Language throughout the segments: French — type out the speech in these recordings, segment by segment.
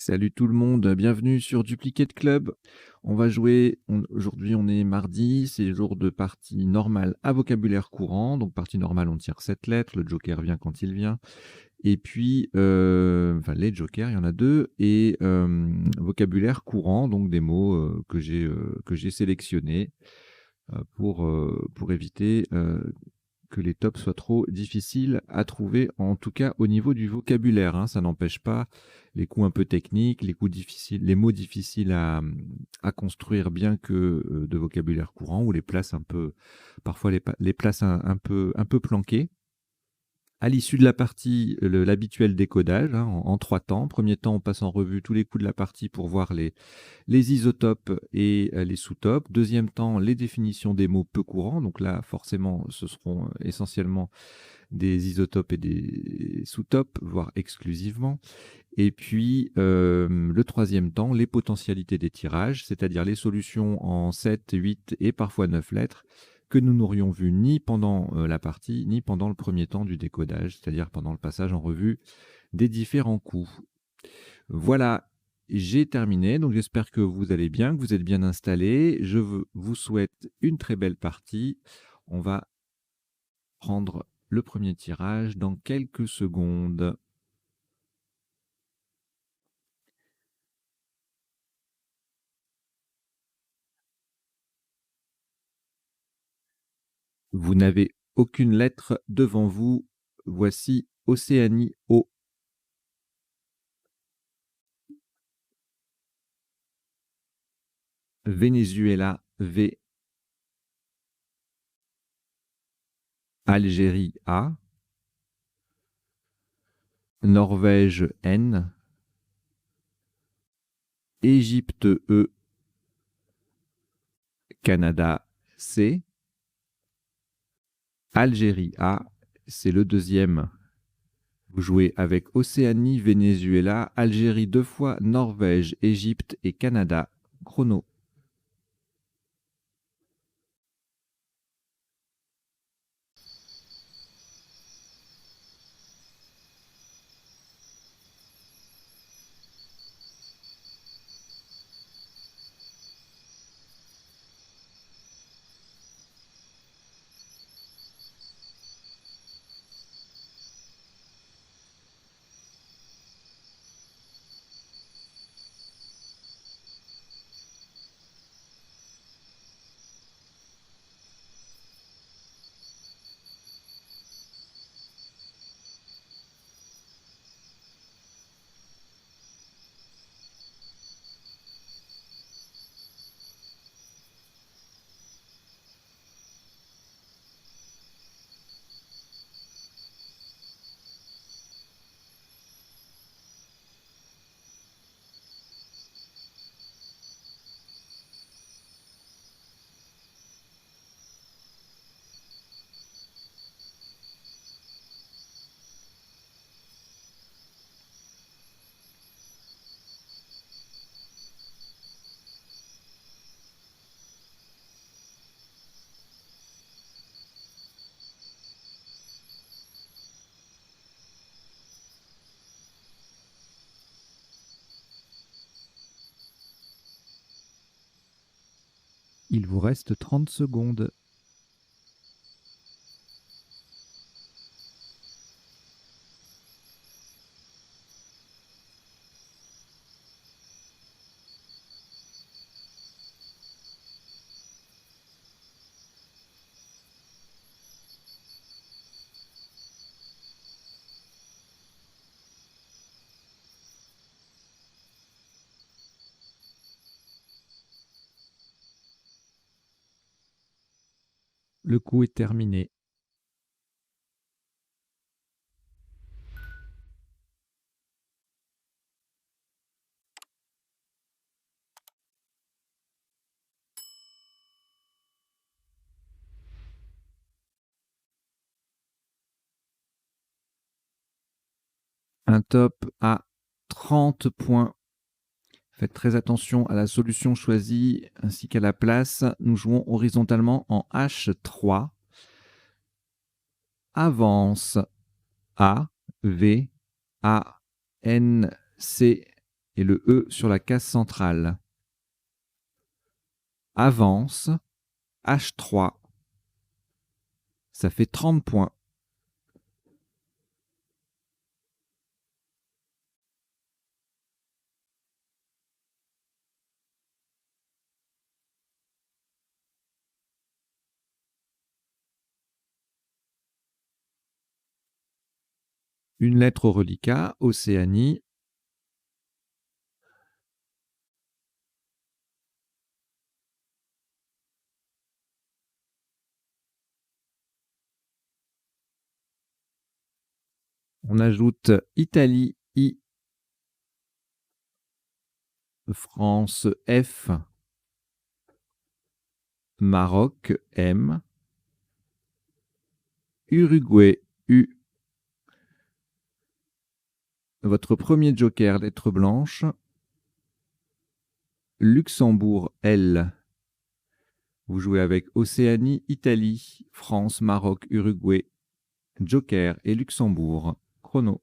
Salut tout le monde, bienvenue sur Duplicate Club. On va jouer, aujourd'hui on est mardi, c'est jour de partie normale à vocabulaire courant. Donc partie normale, on tire 7 lettres, le joker vient quand il vient. Et puis, enfin les jokers, il y en a 2. Et vocabulaire courant, donc des mots que j'ai sélectionnés pour éviter que les tops soient trop difficiles à trouver, en tout cas au niveau du vocabulaire, hein. Ça n'empêche pas les coups un peu techniques, les coups difficiles, les mots difficiles à construire bien que de vocabulaire courant, ou les places un peu, parfois les places un peu planquées. À l'issue de la partie, l'habituel décodage, hein, en 3 temps. Premier temps, on passe en revue tous les coups de la partie pour voir les isotopes et les sous-topes. Deuxième temps, les définitions des mots peu courants. Donc là, forcément, ce seront essentiellement des isotopes et des sous-topes, voire exclusivement. Et puis, le troisième temps, les potentialités des tirages, c'est-à-dire les solutions en 7, 8 et parfois 9 lettres que nous n'aurions vues ni pendant la partie, ni pendant le premier temps du décodage, c'est-à-dire pendant le passage en revue des différents coups. Voilà, j'ai terminé, donc j'espère que vous allez bien, que vous êtes bien installés. Vous souhaite une très belle partie. On va prendre le premier tirage dans quelques secondes. Vous n'avez aucune lettre devant vous. Voici Océanie O. Venezuela V. Algérie A. Norvège N. Égypte E. Canada C. Algérie A. C'est le deuxième. Vous jouez avec Océanie, Venezuela, Algérie 2 fois, Norvège, Égypte et Canada. Chrono. Il vous reste 30 secondes. Le coup est terminé. Un top à 30 points. Faites très attention à la solution choisie ainsi qu'à la place. Nous jouons horizontalement en H3. Avance A, V, A, N, C, et le E sur la case centrale. Avance, H3. Ça fait 30 points. Une lettre au reliquat, Océanie. On ajoute Italie, I. France, F. Maroc, M. Uruguay, U. Votre premier joker, lettre blanche. Luxembourg, L. Vous jouez avec Océanie, Italie, France, Maroc, Uruguay, joker et Luxembourg. Chrono.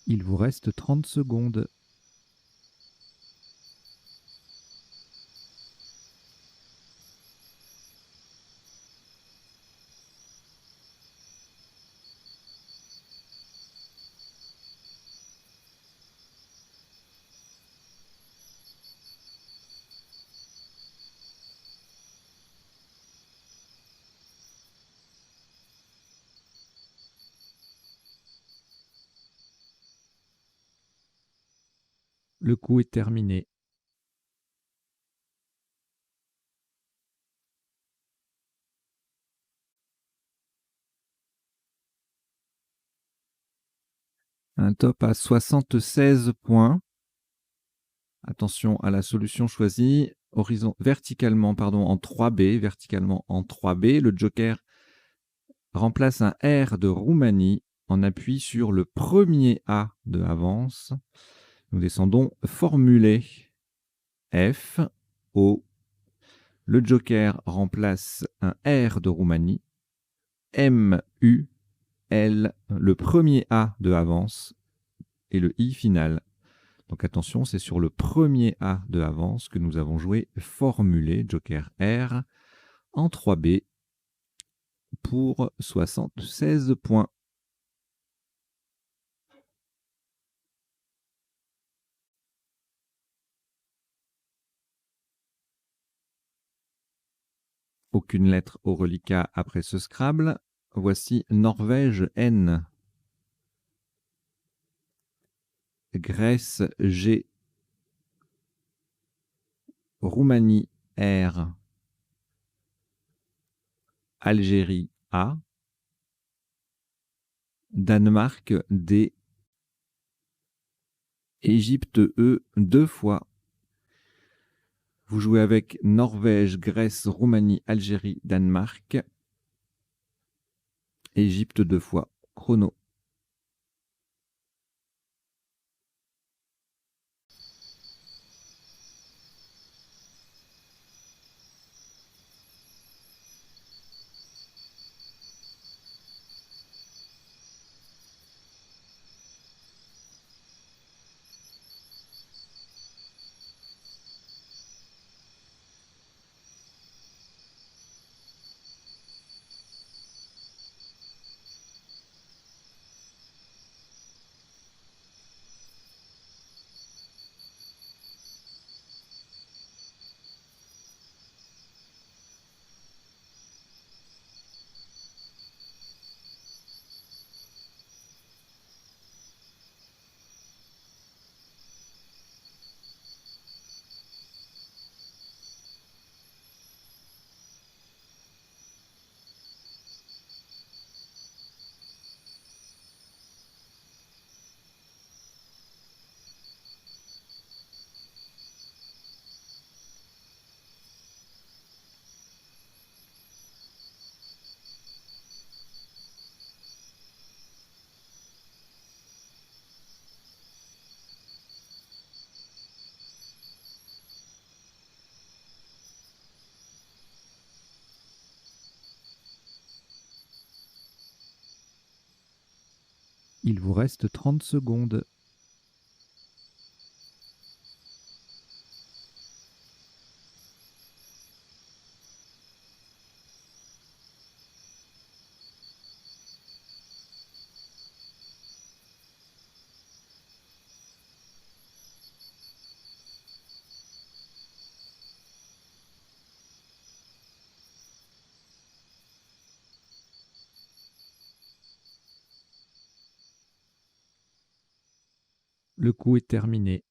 Il vous reste 30 secondes. Le coup est terminé. Un top à 76 points. Attention à la solution choisie. Verticalement en 3B. Verticalement en 3B. Le joker remplace un R de Roumanie en appui sur le premier A de avance. Nous descendons formulé. F, O. Le joker remplace un R de Roumanie. M, U, L, le premier A de avance et le I final. Donc attention, c'est sur le premier A de avance que nous avons joué formulé, joker R, en 3B pour 76 points. Aucune lettre au reliquat après ce Scrabble. Voici Norvège N. Grèce G. Roumanie R. Algérie A. Danemark D. Égypte E 2 fois. Vous jouez avec Norvège, Grèce, Roumanie, Algérie, Danemark. Égypte 2 fois. Chrono. Il vous reste 30 secondes. Le coup est terminé.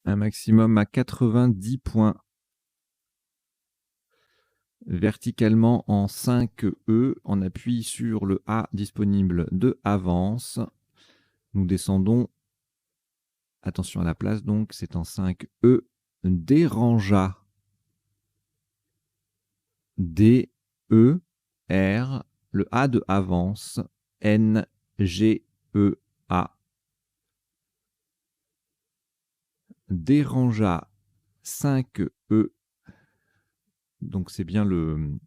Un maximum à 90 points. Verticalement en 5E, on appuie sur le A disponible de avance. Nous descendons. Attention à la place, donc c'est en 5E. Dérangea. D, E, R, le A de avance. N, G, E, A. Dérangea 5E. Donc c'est bien le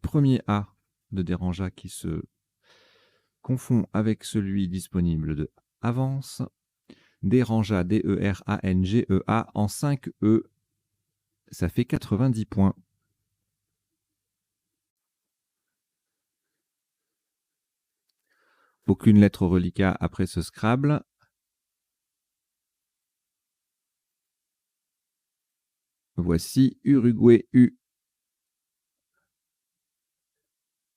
premier A de Dérangea qui se confond avec celui disponible de avance. Dérangea, D-E-R-A-N-G-E-A en 5E, ça fait 90 points. Aucune lettre reliquat après ce Scrabble. Voici Uruguay U.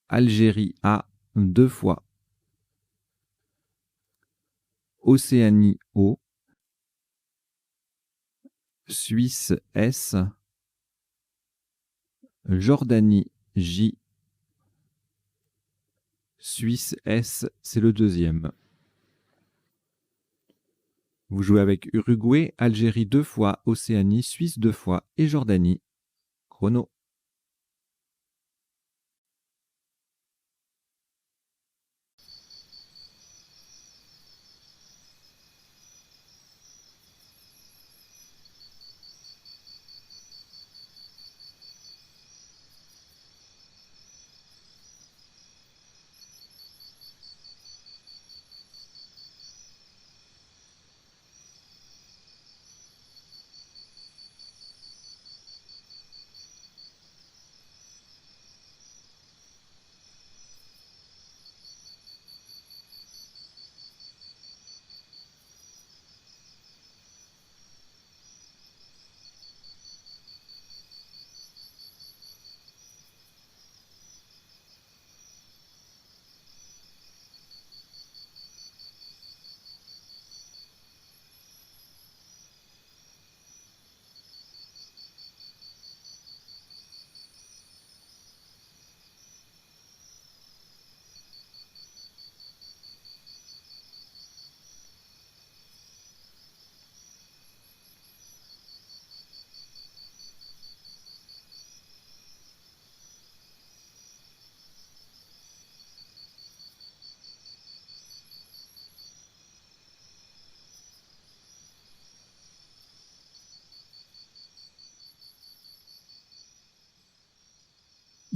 Algérie A 2 fois. Océanie O. Suisse S. Jordanie J. Suisse S, c'est le deuxième. Vous jouez avec Uruguay, Algérie 2 fois, Océanie, Suisse 2 fois et Jordanie. Chrono.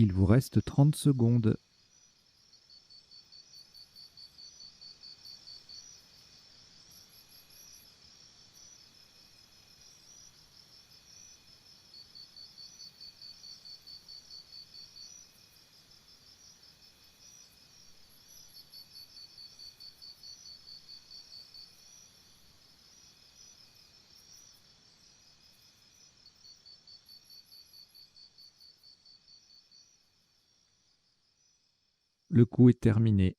Il vous reste 30 secondes. Le coup est terminé.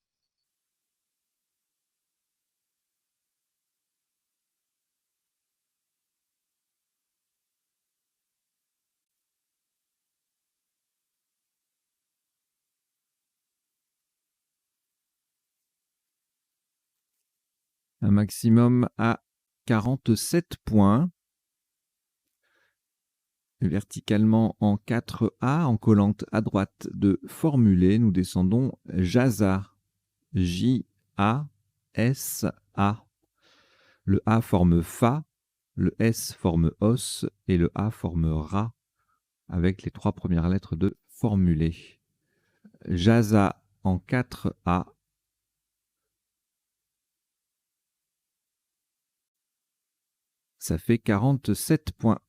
Un maximum à 47 points. Verticalement en 4A, en collante à droite de formuler, nous descendons Jasa. J-A-S-A. Le A forme Fa. le S forme os et le A forme rat, avec les 3 premières lettres de formuler. Jaza en 4A. Ça fait 47 points.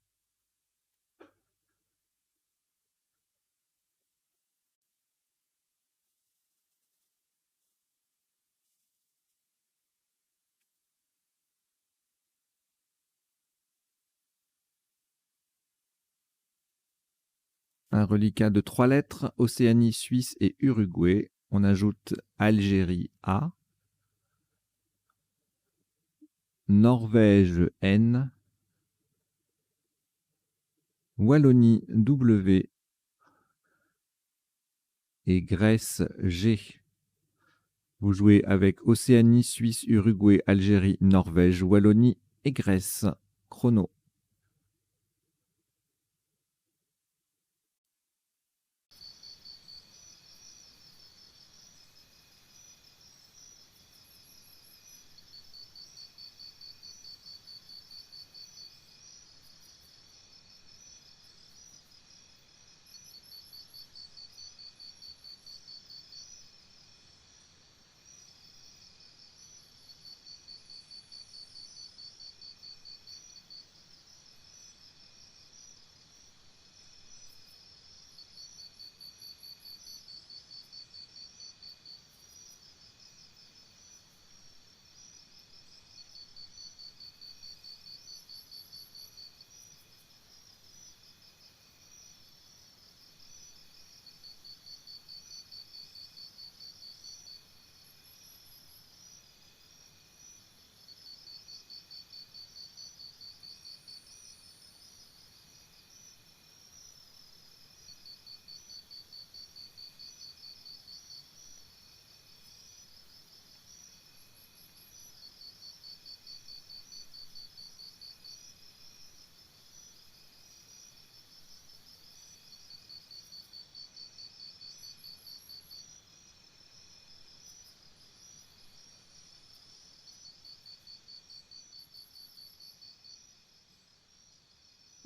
Un reliquat de 3 lettres, Océanie, Suisse et Uruguay. On ajoute Algérie A, Norvège N, Wallonie W et Grèce G. Vous jouez avec Océanie, Suisse, Uruguay, Algérie, Norvège, Wallonie et Grèce. Chrono.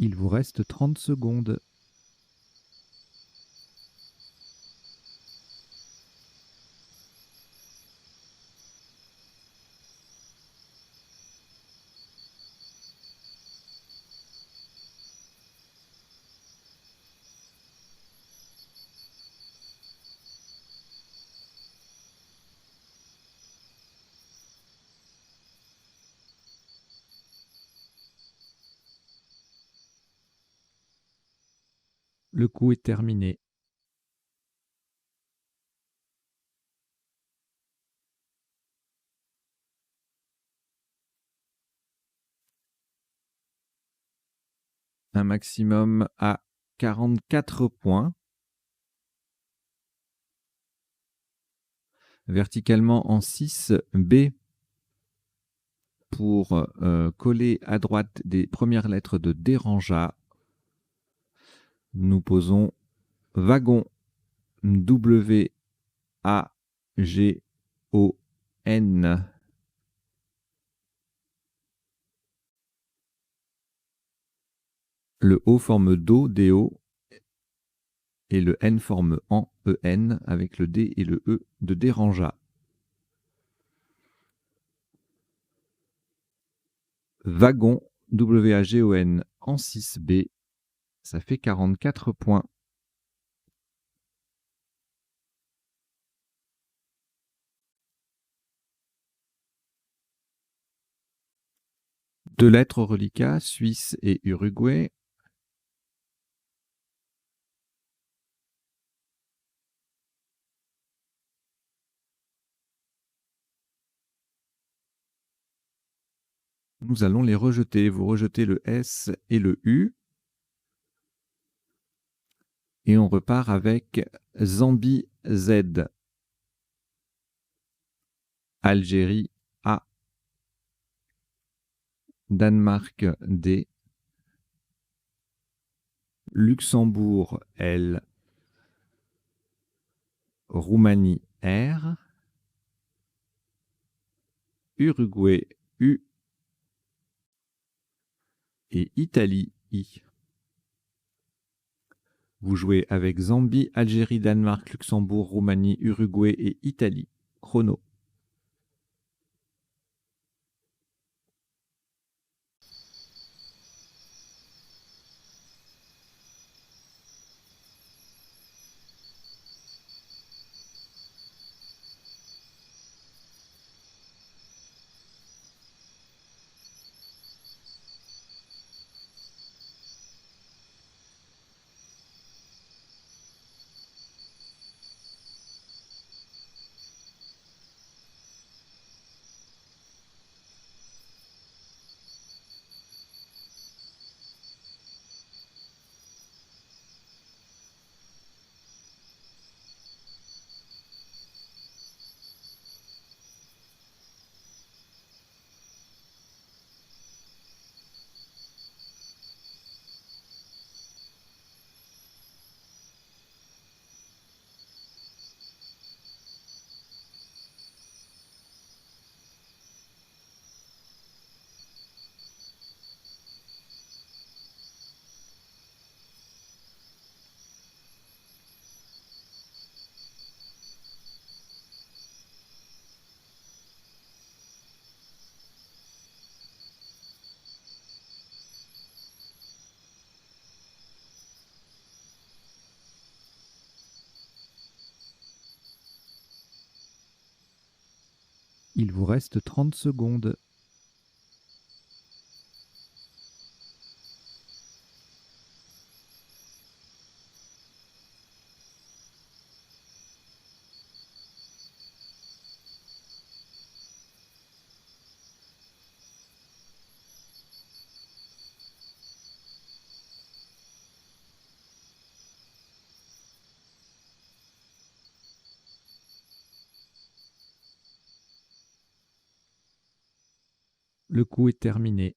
Il vous reste 30 secondes. Le coup est terminé. Un maximum à 44 points. Verticalement en 6B pour coller à droite des premières lettres de Dérangea. Nous posons wagon, W A G O N. Le O forme do, DO, et le N forme en, EN, avec le D et le E de Dérangea. Wagon, W-A-G-O-N, en 6B, ça fait 44 points. Deux lettres au reliquat, Suisse et Uruguay. Nous allons les rejeter. Vous rejetez le S et le U. Et on repart avec Zambie Z, Algérie A, Danemark D, Luxembourg L, Roumanie R, Uruguay U, et Italie, I. Vous jouez avec Zambie, Algérie, Danemark, Luxembourg, Roumanie, Uruguay et Italie. Chrono. Il vous reste 30 secondes. Le coup est terminé.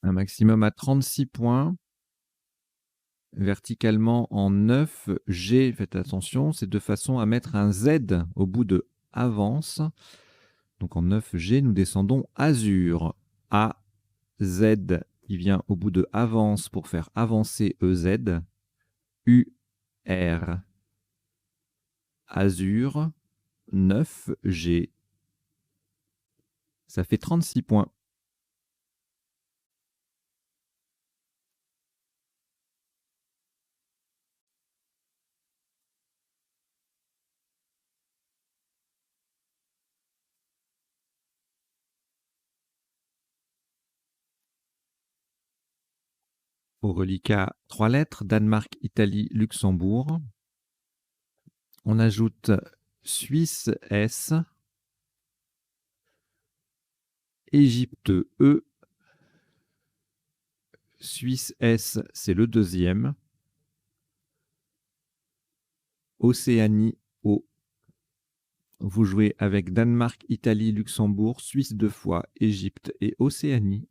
Un maximum à 36 points. Verticalement en 9 G, faites attention, c'est de façon à mettre un Z au bout de avance. Donc en 9 G, nous descendons Azur. A, Z qui vient au bout de avance pour faire avancer EZ. U, R. Azur, 9 G. Ça fait 36 points. Au reliquat, 3 lettres, Danemark, Italie, Luxembourg. On ajoute Suisse S, Égypte E, Suisse S, c'est le deuxième, Océanie O. Vous jouez avec Danemark, Italie, Luxembourg, Suisse 2 fois, Égypte et Océanie.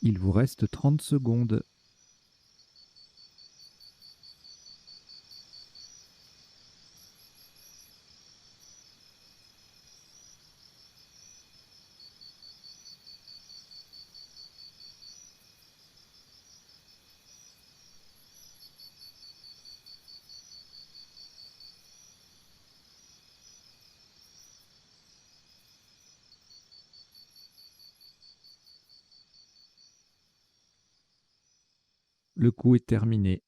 Il vous reste 30 secondes. Le coup est terminé.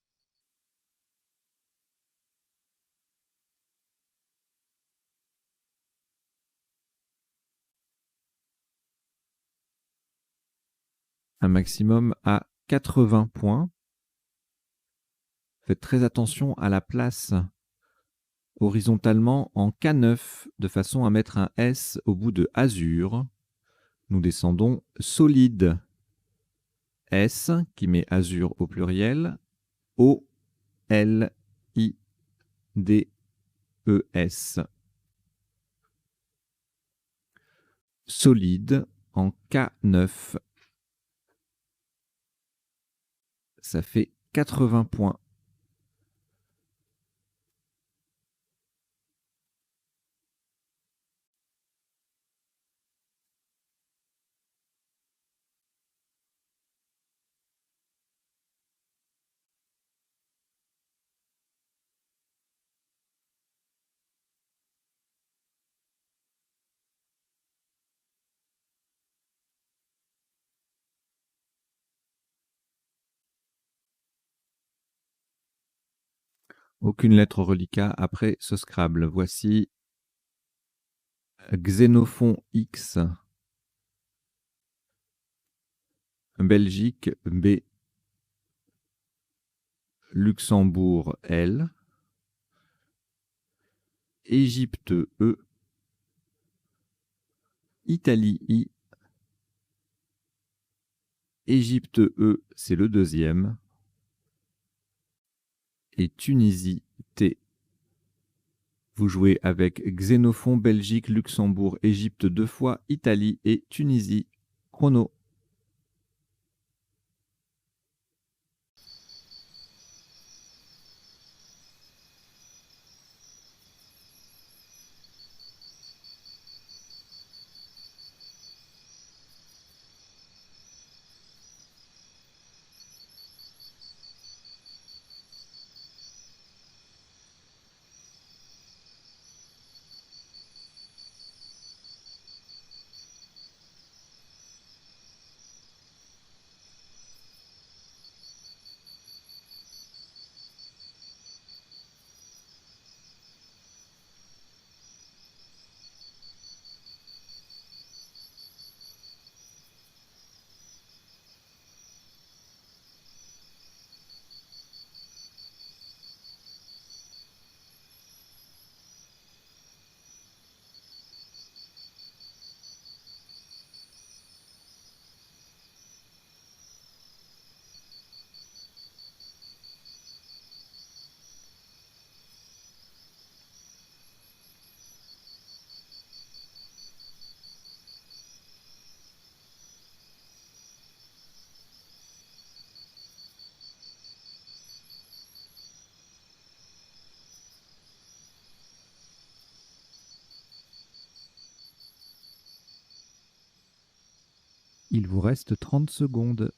Un maximum à 80 points. Faites très attention à la place horizontalement en K9 de façon à mettre un S au bout de azur. Nous descendons solide. S qui met azur au pluriel. O L I D E S. Solide en K9. Ça fait 80 points. Aucune lettre reliquat après ce Scrabble. Voici Xénophon X, Belgique B, Luxembourg L, Égypte E, Italie I, Égypte E, c'est le deuxième, et Tunisie T. Vous jouez avec Xénophon, Belgique, Luxembourg, Égypte 2 fois, Italie et Tunisie. Chrono. Il vous reste 30 secondes.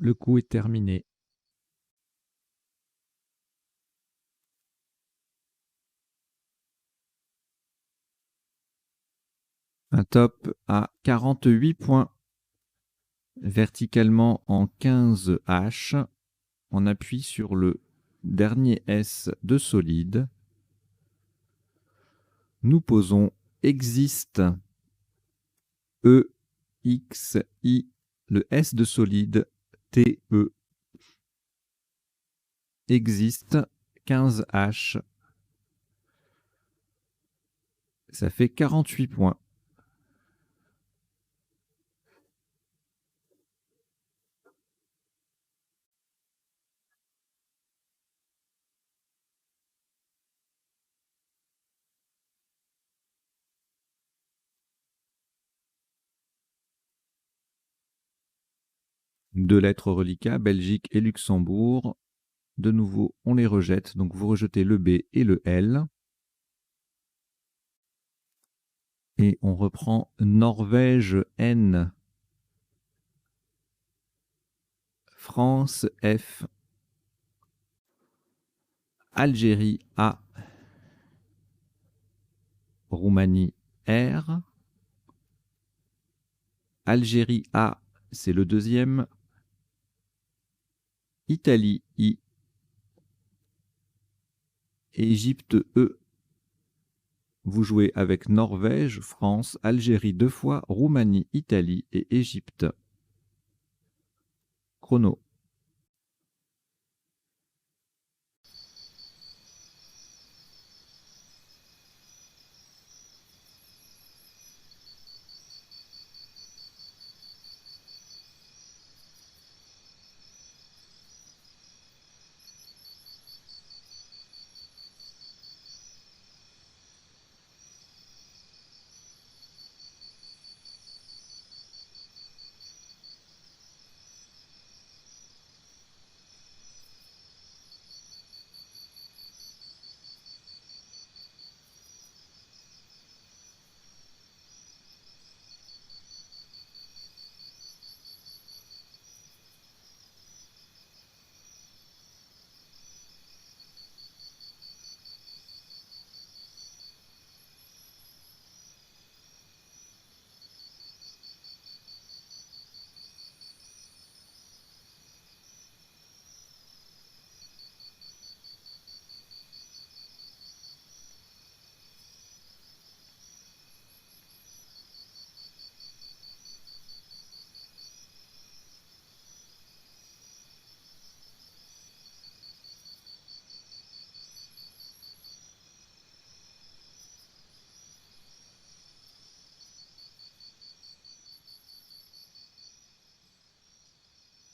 Le coup est terminé. Un top à 48 points. Verticalement en 15 H. On appuie sur le dernier S de solide. Nous posons existe E, X, I, Le S de solide, TE. Existe, 15H. Ça fait 48 points. Deux lettres reliquats, Belgique et Luxembourg. De nouveau, on les rejette. Donc vous rejetez le B et le L. Et on reprend Norvège N. France F. Algérie A. Roumanie R. Algérie A, c'est le deuxième. Italie I. Égypte E. Vous jouez avec Norvège, France, Algérie 2 fois, Roumanie, Italie et Égypte. Chrono.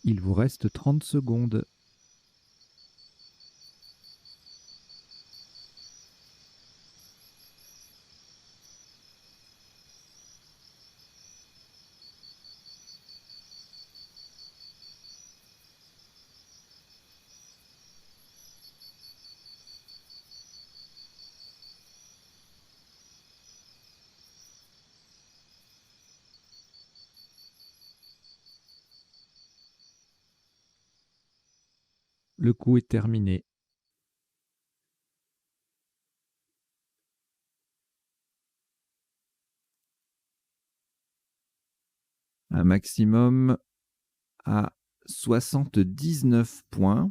Il vous reste 30 secondes. Le coup est terminé. Un maximum à 79 points.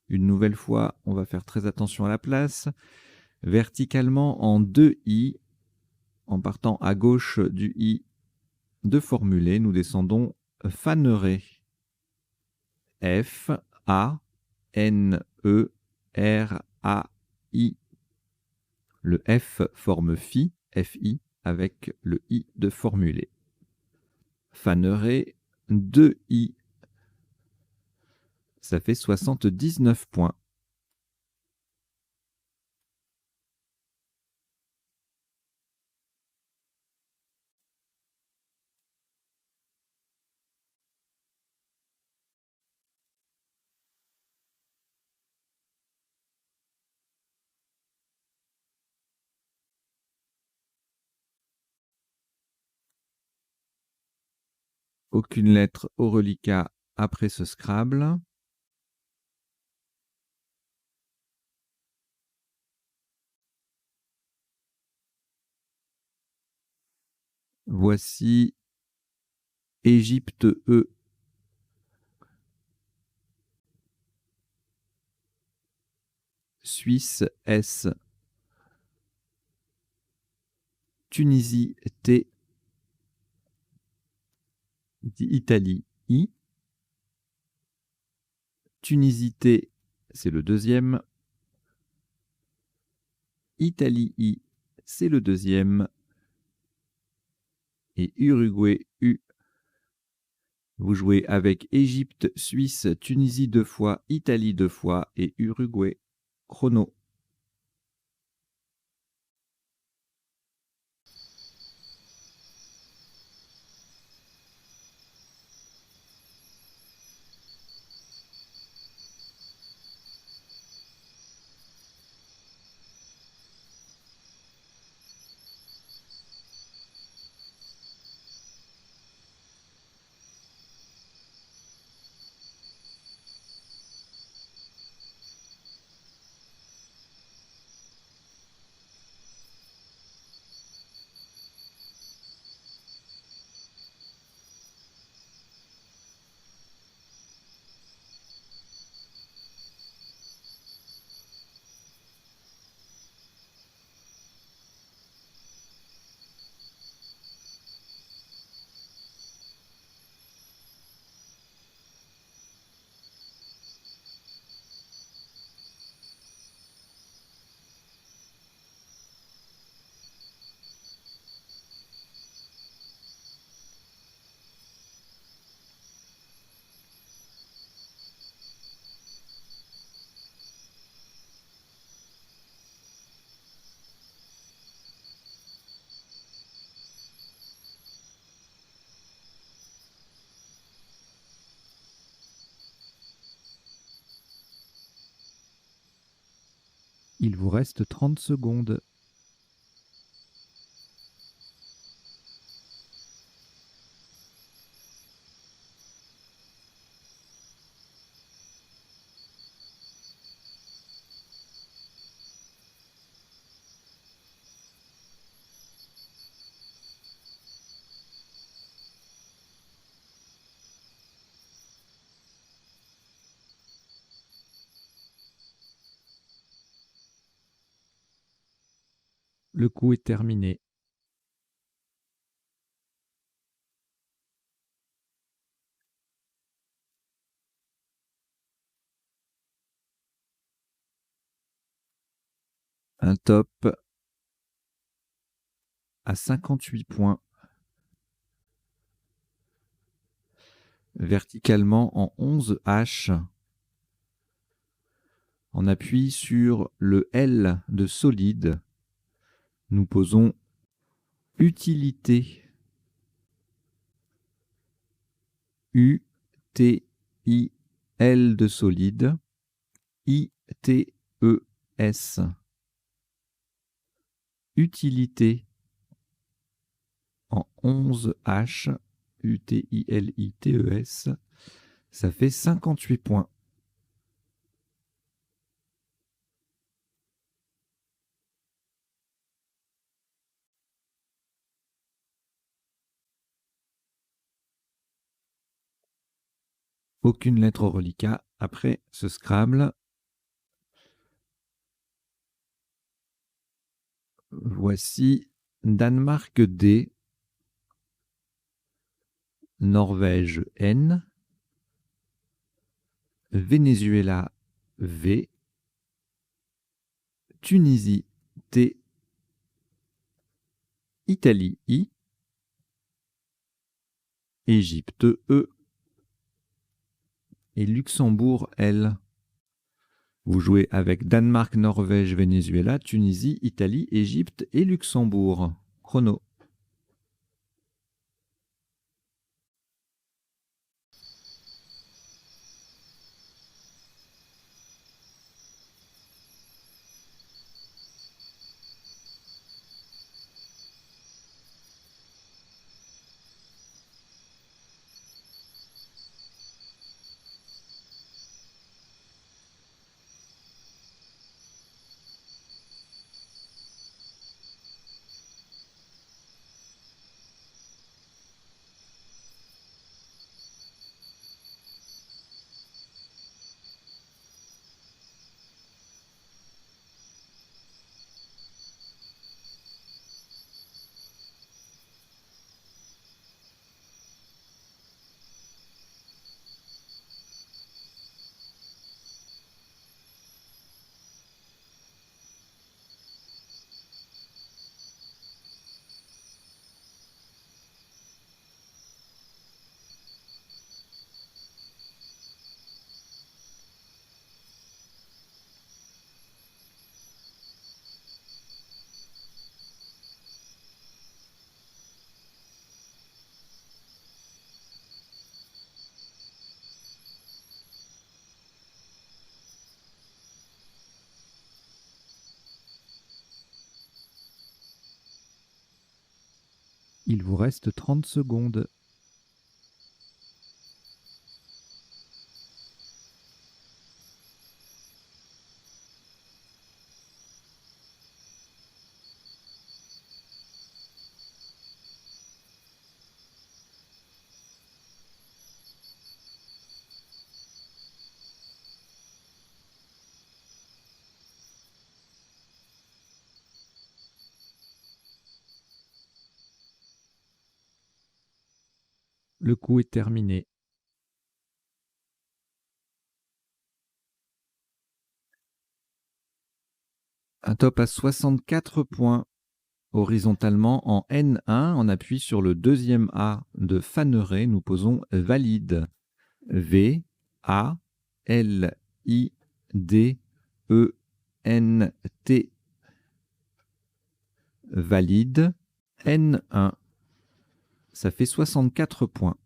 Une nouvelle fois, on va faire très attention à la place. Verticalement en 2 I, en partant à gauche du I de formuler, nous descendons Fanneret. F A N E R A I. Le F forme Fi, F-I, avec le I de formuler. Fanneret, 2 I. Ça fait 79 points. Aucune lettre au reliquat après ce Scrabble. Voici Égypte E. Suisse S. Tunisie T. Italie, I. Tunisie, T, c'est le deuxième. Italie, I, c'est le deuxième. Et Uruguay, U. Vous jouez avec Égypte, Suisse, Tunisie 2 fois, Italie 2 fois et Uruguay. Chrono. Il vous reste 30 secondes. Le coup est terminé. Un top à 58 points. Verticalement en 11 H. On appuie sur le L de solide. Nous posons utilité. U, T, I, L de solide. I, T, E, S. Utilité en 11 H. U, T, I, L, I, T, E, S. Ça fait 58 points. Aucune lettre au reliquat après ce Scrabble. Voici Danemark D, Norvège N, Venezuela V, Tunisie T, Italie I, Égypte E et Luxembourg L. Vous jouez avec Danemark, Norvège, Venezuela, Tunisie, Italie, Égypte et Luxembourg. Chrono. Il vous reste 30 secondes. Le coup est terminé. Un top à 64 points. Horizontalement en N1, on appuie sur le deuxième A de Fanneret, nous posons valide. V, A, L, I, D, E, N, T. Valide. N1. Ça fait 64 points.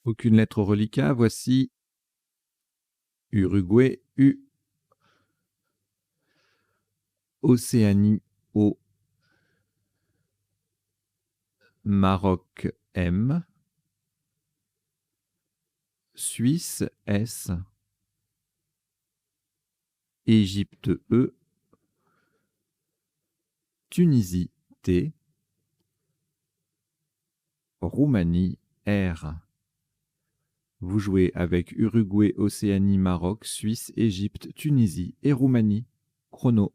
Aucune lettre au reliquat. Voici Uruguay, U. Océanie, O. Maroc, M. Suisse, S. Égypte, E. Tunisie, T. Roumanie, R. Vous jouez avec Uruguay, Océanie, Maroc, Suisse, Égypte, Tunisie et Roumanie. Chrono.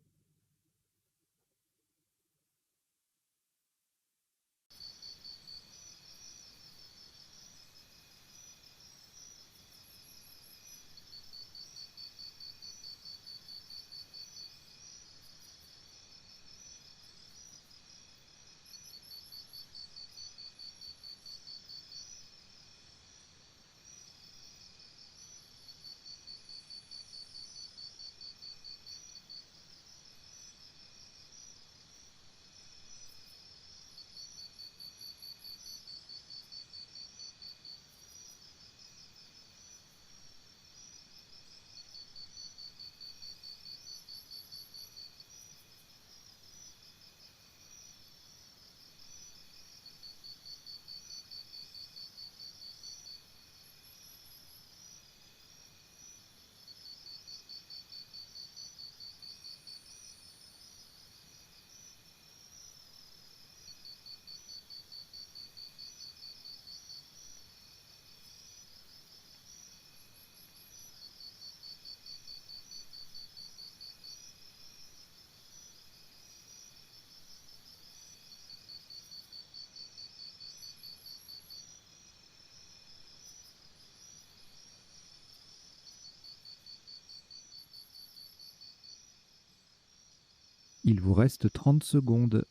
Il vous reste 30 secondes.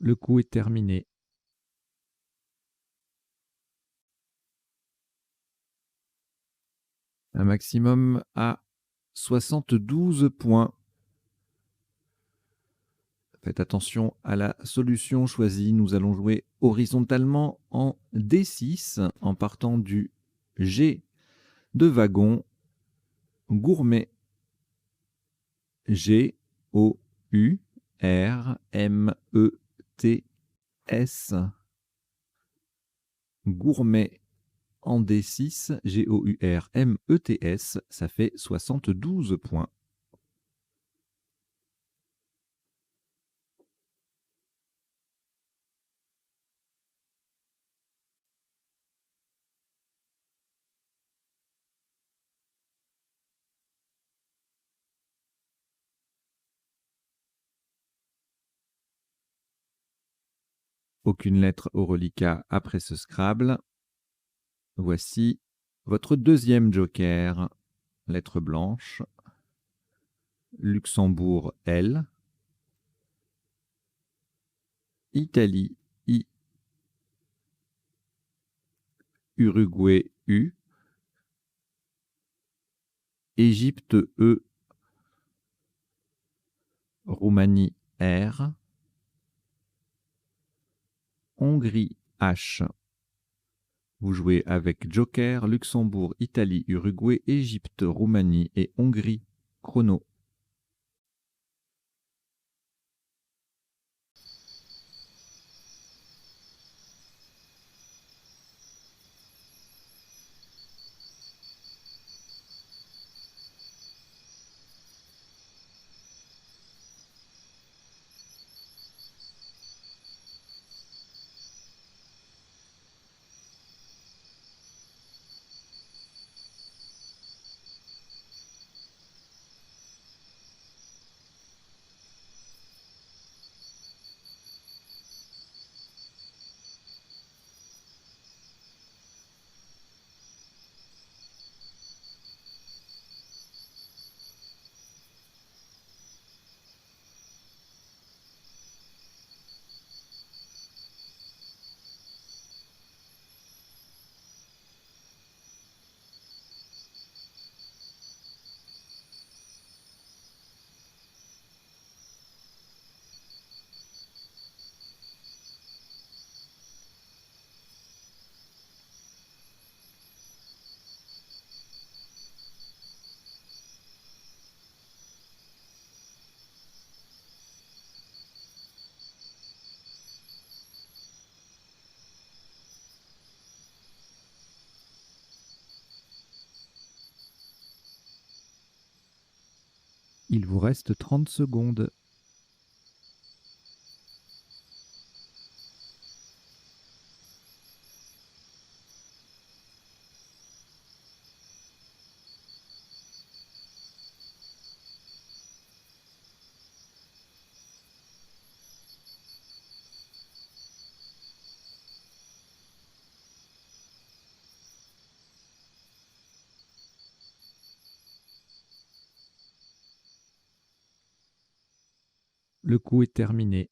Le coup est terminé. Un maximum à 72 points. Faites attention à la solution choisie. Nous allons jouer horizontalement en D6 en partant du G de wagon gourmet. G O U R M E T S. Gourmet en D6, G-O-U-R-M-E-T-S, ça fait 72 points. Aucune lettre au reliquat après ce Scrabble. Voici votre deuxième joker. Lettre blanche. Luxembourg, L. Italie, I. Uruguay, U. Égypte, E. Roumanie, R. Hongrie, H. Vous jouez avec Joker, Luxembourg, Italie, Uruguay, Égypte, Roumanie et Hongrie. Chrono. Il vous reste 30 secondes. Le coup est terminé.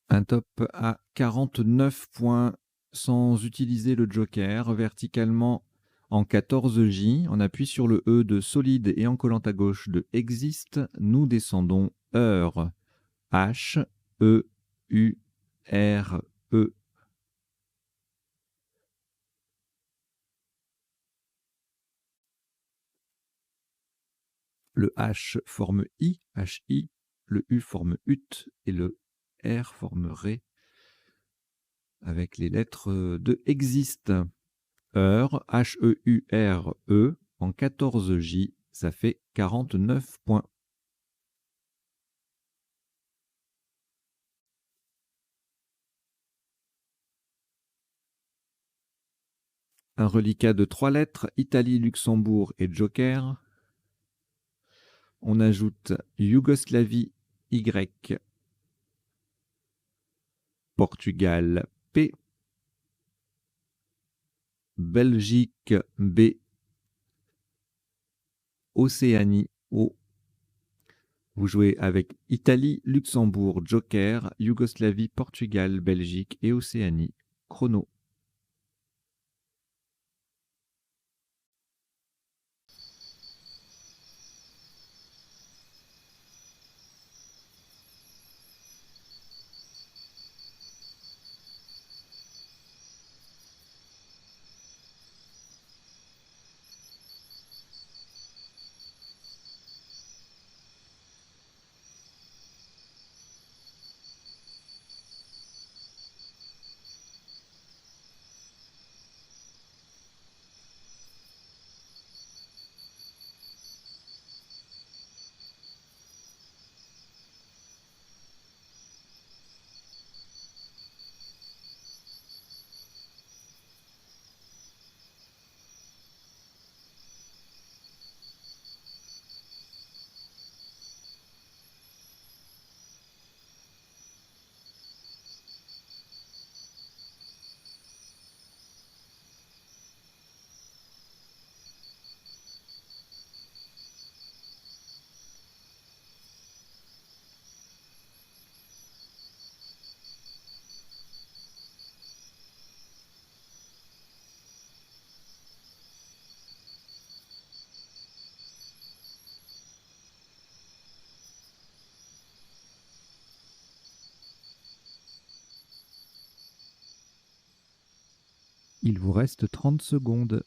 Un top à 49 points sans utiliser le joker. Verticalement en 14J, on appuie sur le E de solide et en collant à gauche de existe. Nous descendons heure. H, E, U, R, E. Le H forme I, H-I. Le U forme UT et le R forme RE avec les lettres de existe. Heure, H-E-U-R-E, en 14J, ça fait 49 points. Un reliquat de 3 lettres, Italie, Luxembourg et Joker. On ajoute Yougoslavie, Y. Portugal, P. Belgique, B. Océanie, O. Vous jouez avec Italie, Luxembourg, Joker, Yougoslavie, Portugal, Belgique et Océanie. Chrono. Il vous reste 30 secondes.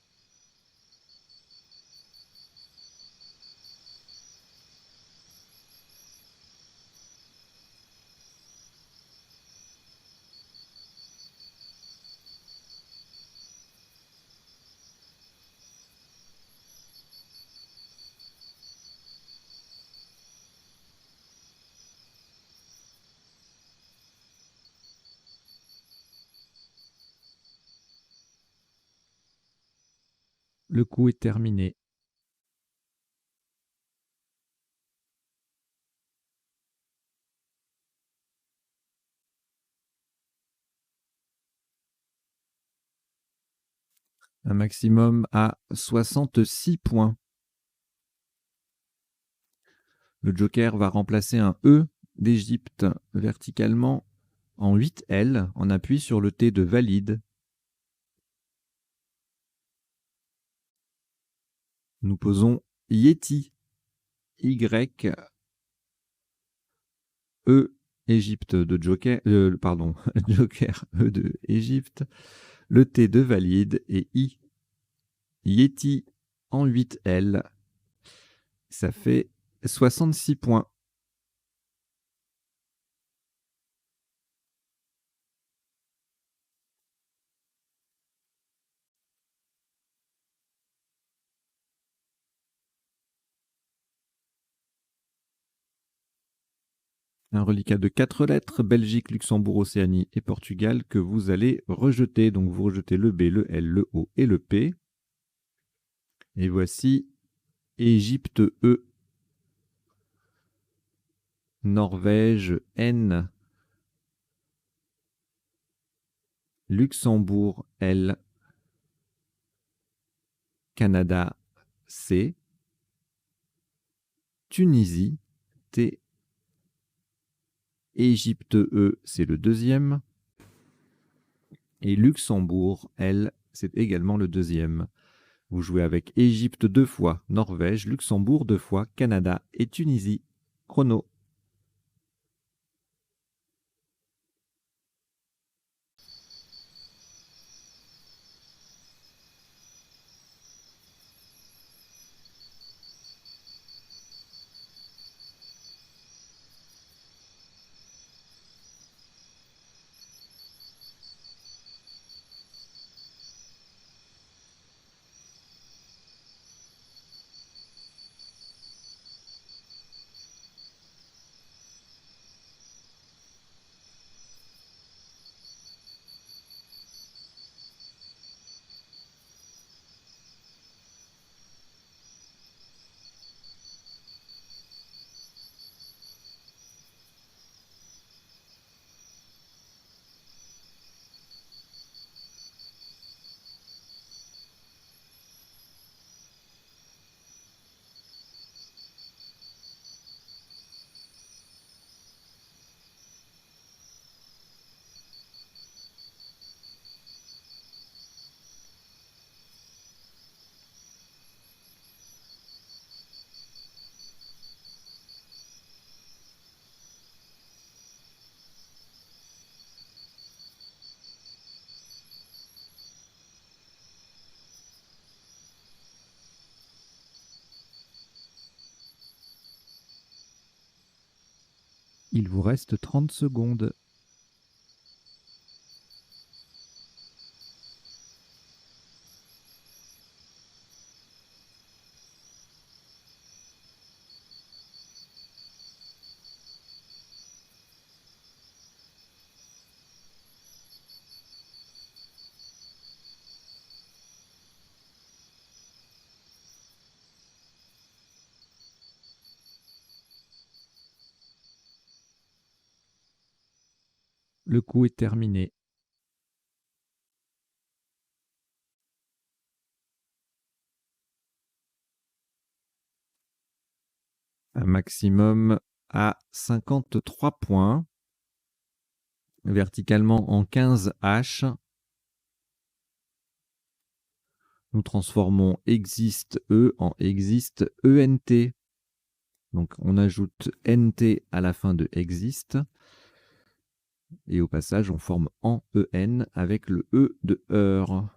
Le coup est terminé. Un maximum à 66 points. Le joker va remplacer un E d'Égypte verticalement en 8 L en appui sur le T de valide. Nous posons Yeti, Y, E, Égypte de joker, pardon, joker E de Égypte, le T de valide et I. Yeti en 8 L. Ça fait 66 points. Un reliquat de 4 lettres, Belgique, Luxembourg, Océanie et Portugal, que vous allez rejeter. Donc vous rejetez le B, le L, le O et le P. Et voici Égypte E, Norvège N, Luxembourg L, Canada C, Tunisie T, Égypte E, c'est le deuxième, et Luxembourg L, c'est également le deuxième. Vous jouez avec Égypte 2 fois, Norvège, Luxembourg 2 fois, Canada et Tunisie. Chrono. Il vous reste 30 secondes. Le coup est terminé. Un maximum à 53 points. Verticalement en 15 H. Nous transformons existe E en existe ENT. Donc on ajoute NT à la fin de existe. Et au passage, on forme en EN avec le E de heure.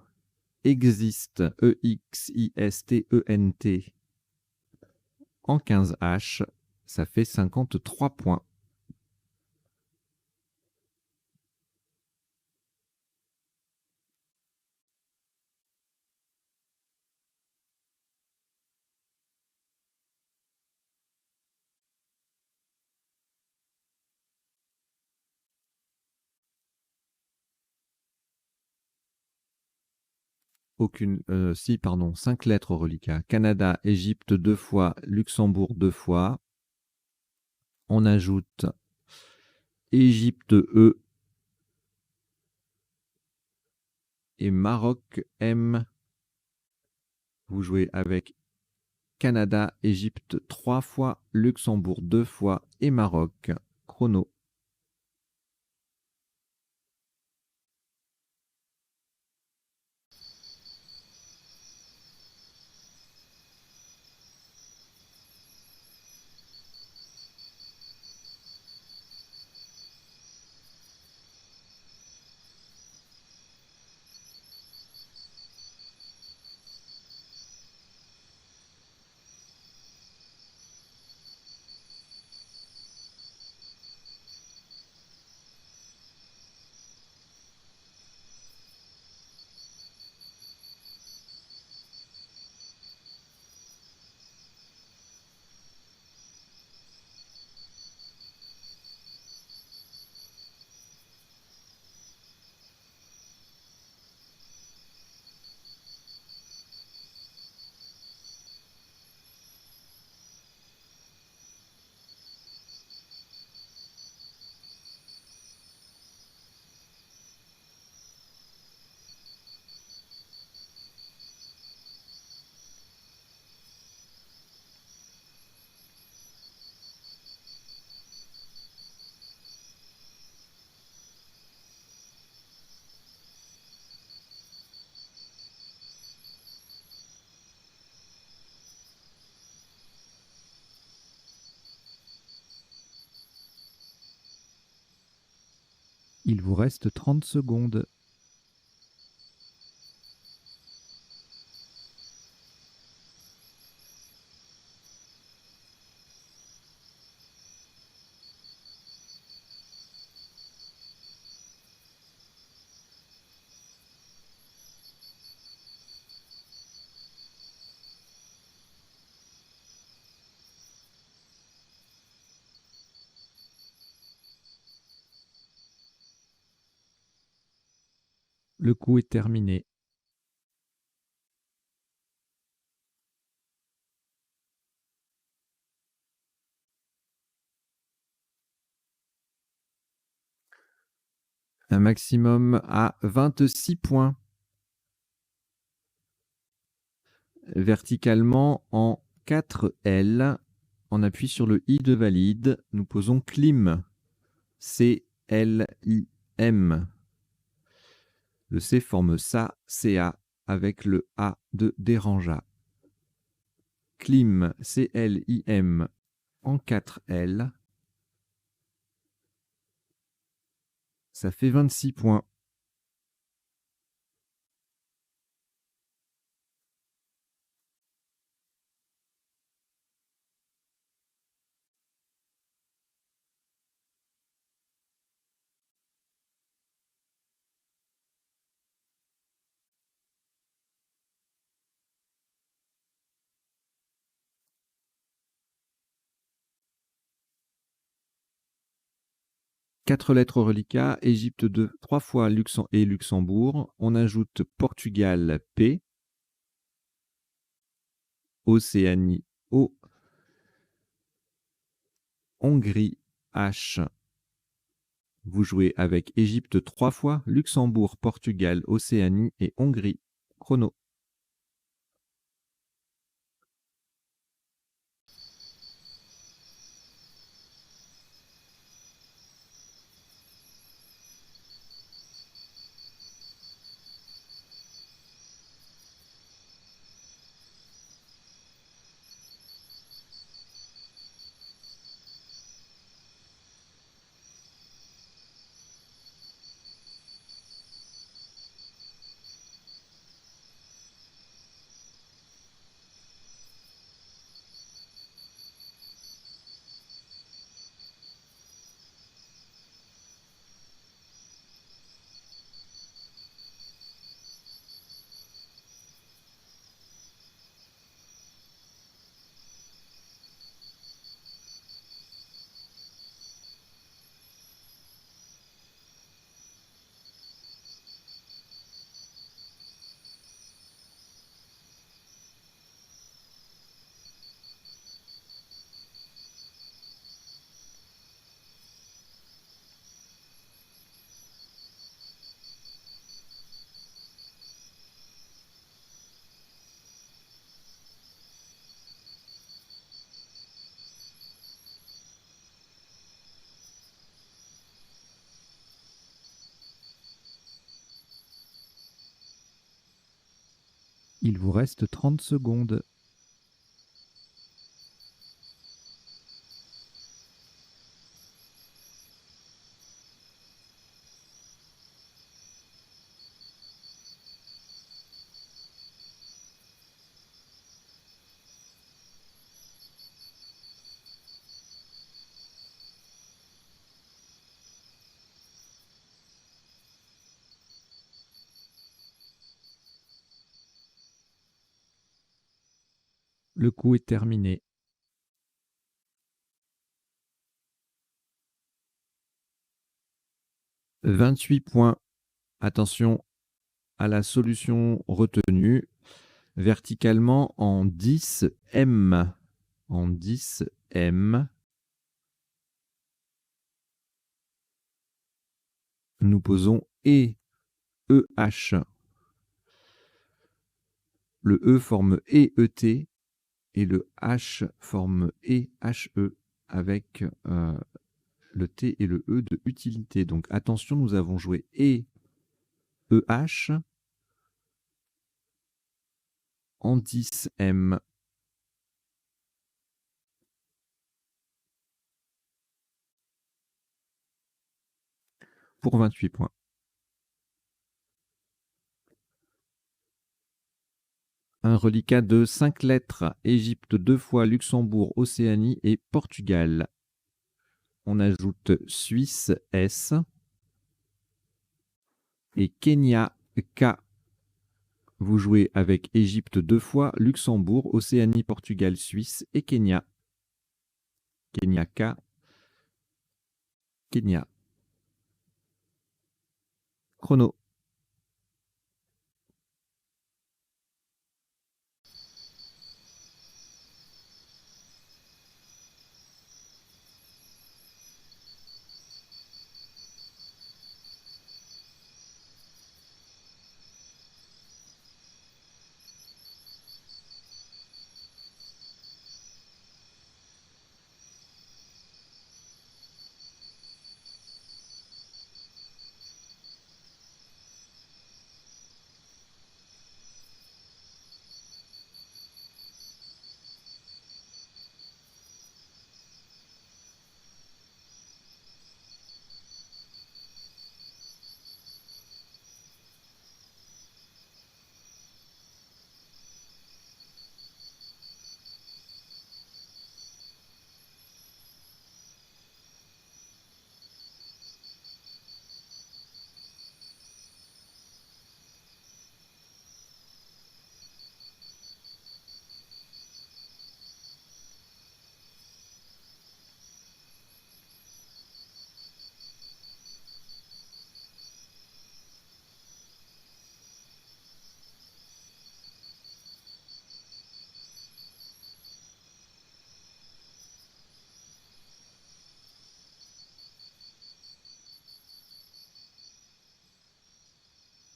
Existe, E-X-I-S-T-E-N-T, en 15H, ça fait 53 points. Aucune, si, pardon, 5 lettres au reliquat. Canada, Égypte 2 fois, Luxembourg 2 fois. On ajoute Égypte E et Maroc M. Vous jouez avec Canada, Égypte 3 fois, Luxembourg 2 fois et Maroc. Chrono. Il vous reste 30 secondes. Le coup est terminé. Un maximum à 26 points. Verticalement en 4L, on appuie sur le I de valide, nous posons clim, C-L-I-M. Le C forme SA, CA, avec le A de dérangeat. Clim, C-L-I-M, en 4L, ça fait 26 points. Quatre lettres au reliquat, Égypte 2, 3 fois et Luxembourg. On ajoute Portugal P, Océanie O, Hongrie H. Vous jouez avec Égypte 3 fois, Luxembourg, Portugal, Océanie et Hongrie. Chrono. Il vous reste 30 secondes. Le coup est terminé. 28 points. Attention à la solution retenue. Verticalement en 10 M. En 10 M. Nous posons EH. Le E forme EET et le H forme EHE avec le T et le E de utilité. Donc attention, nous avons joué EH en 10 M. Pour 28 points. Un reliquat de 5 lettres, Égypte 2 fois, Luxembourg, Océanie et Portugal. On ajoute Suisse, S, et Kenya, K. Vous jouez avec Égypte 2 fois, Luxembourg, Océanie, Portugal, Suisse et Kenya. Kenya, K. Kenya. Chrono.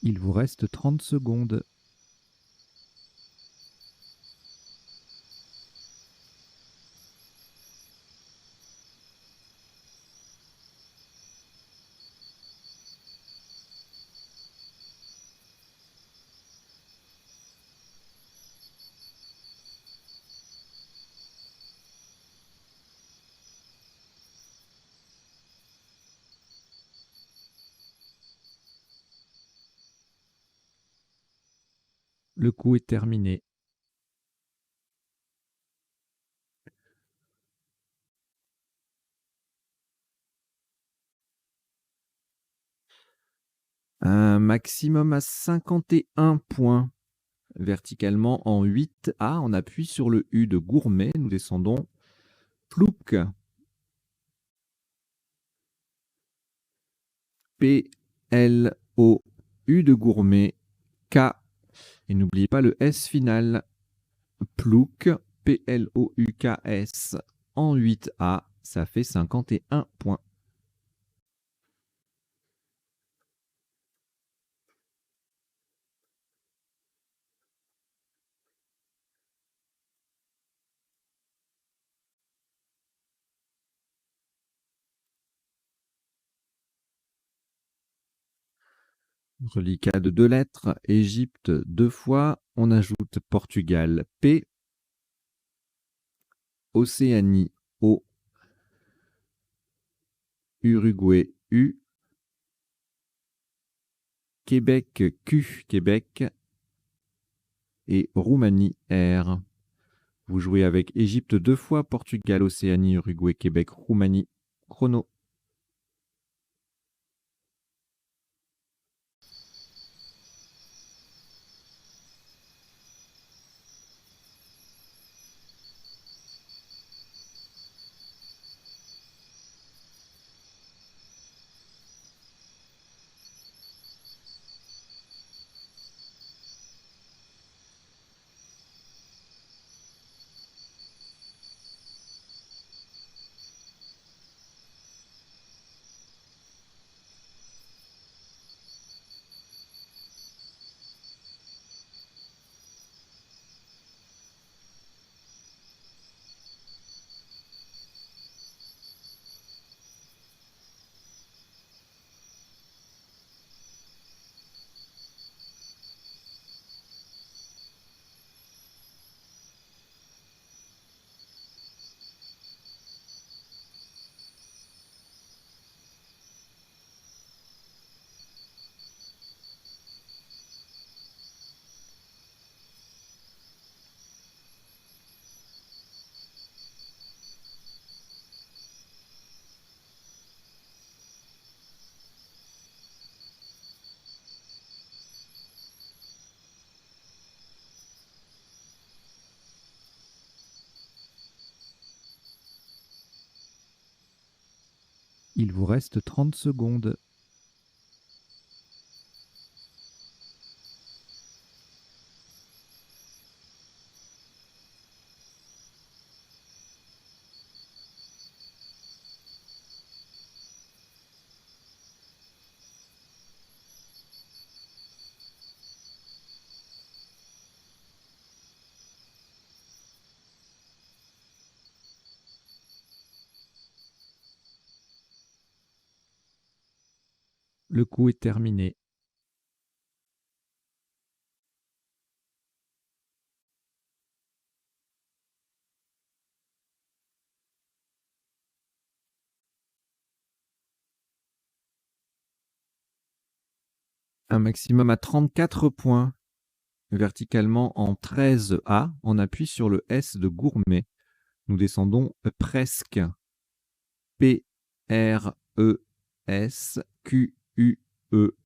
Il vous reste 30 secondes. Le coup est terminé. Un maximum à 51 points. Verticalement en 8A, on appuie sur le U de gourmet, nous descendons. Plouk. P-L-O-U de gourmet, K. Et n'oubliez pas le S final. Plouk, P-L-O-U-K-S en 8A, ça fait 51 points. Reliquat de 2 lettres, Égypte 2 fois. on ajoute Portugal, P, Océanie, O, Uruguay, U, Québec, Q, Québec, et Roumanie, R. Vous jouez avec Égypte 2 fois, Portugal, Océanie, Uruguay, Québec, Roumanie. Chrono. Il vous reste 30 secondes. Le coup est terminé. Un maximum à 34 points. Verticalement en 13A, on appuie sur le S de gourmet. Nous descendons presque. P, R, E, S, Q, U, E.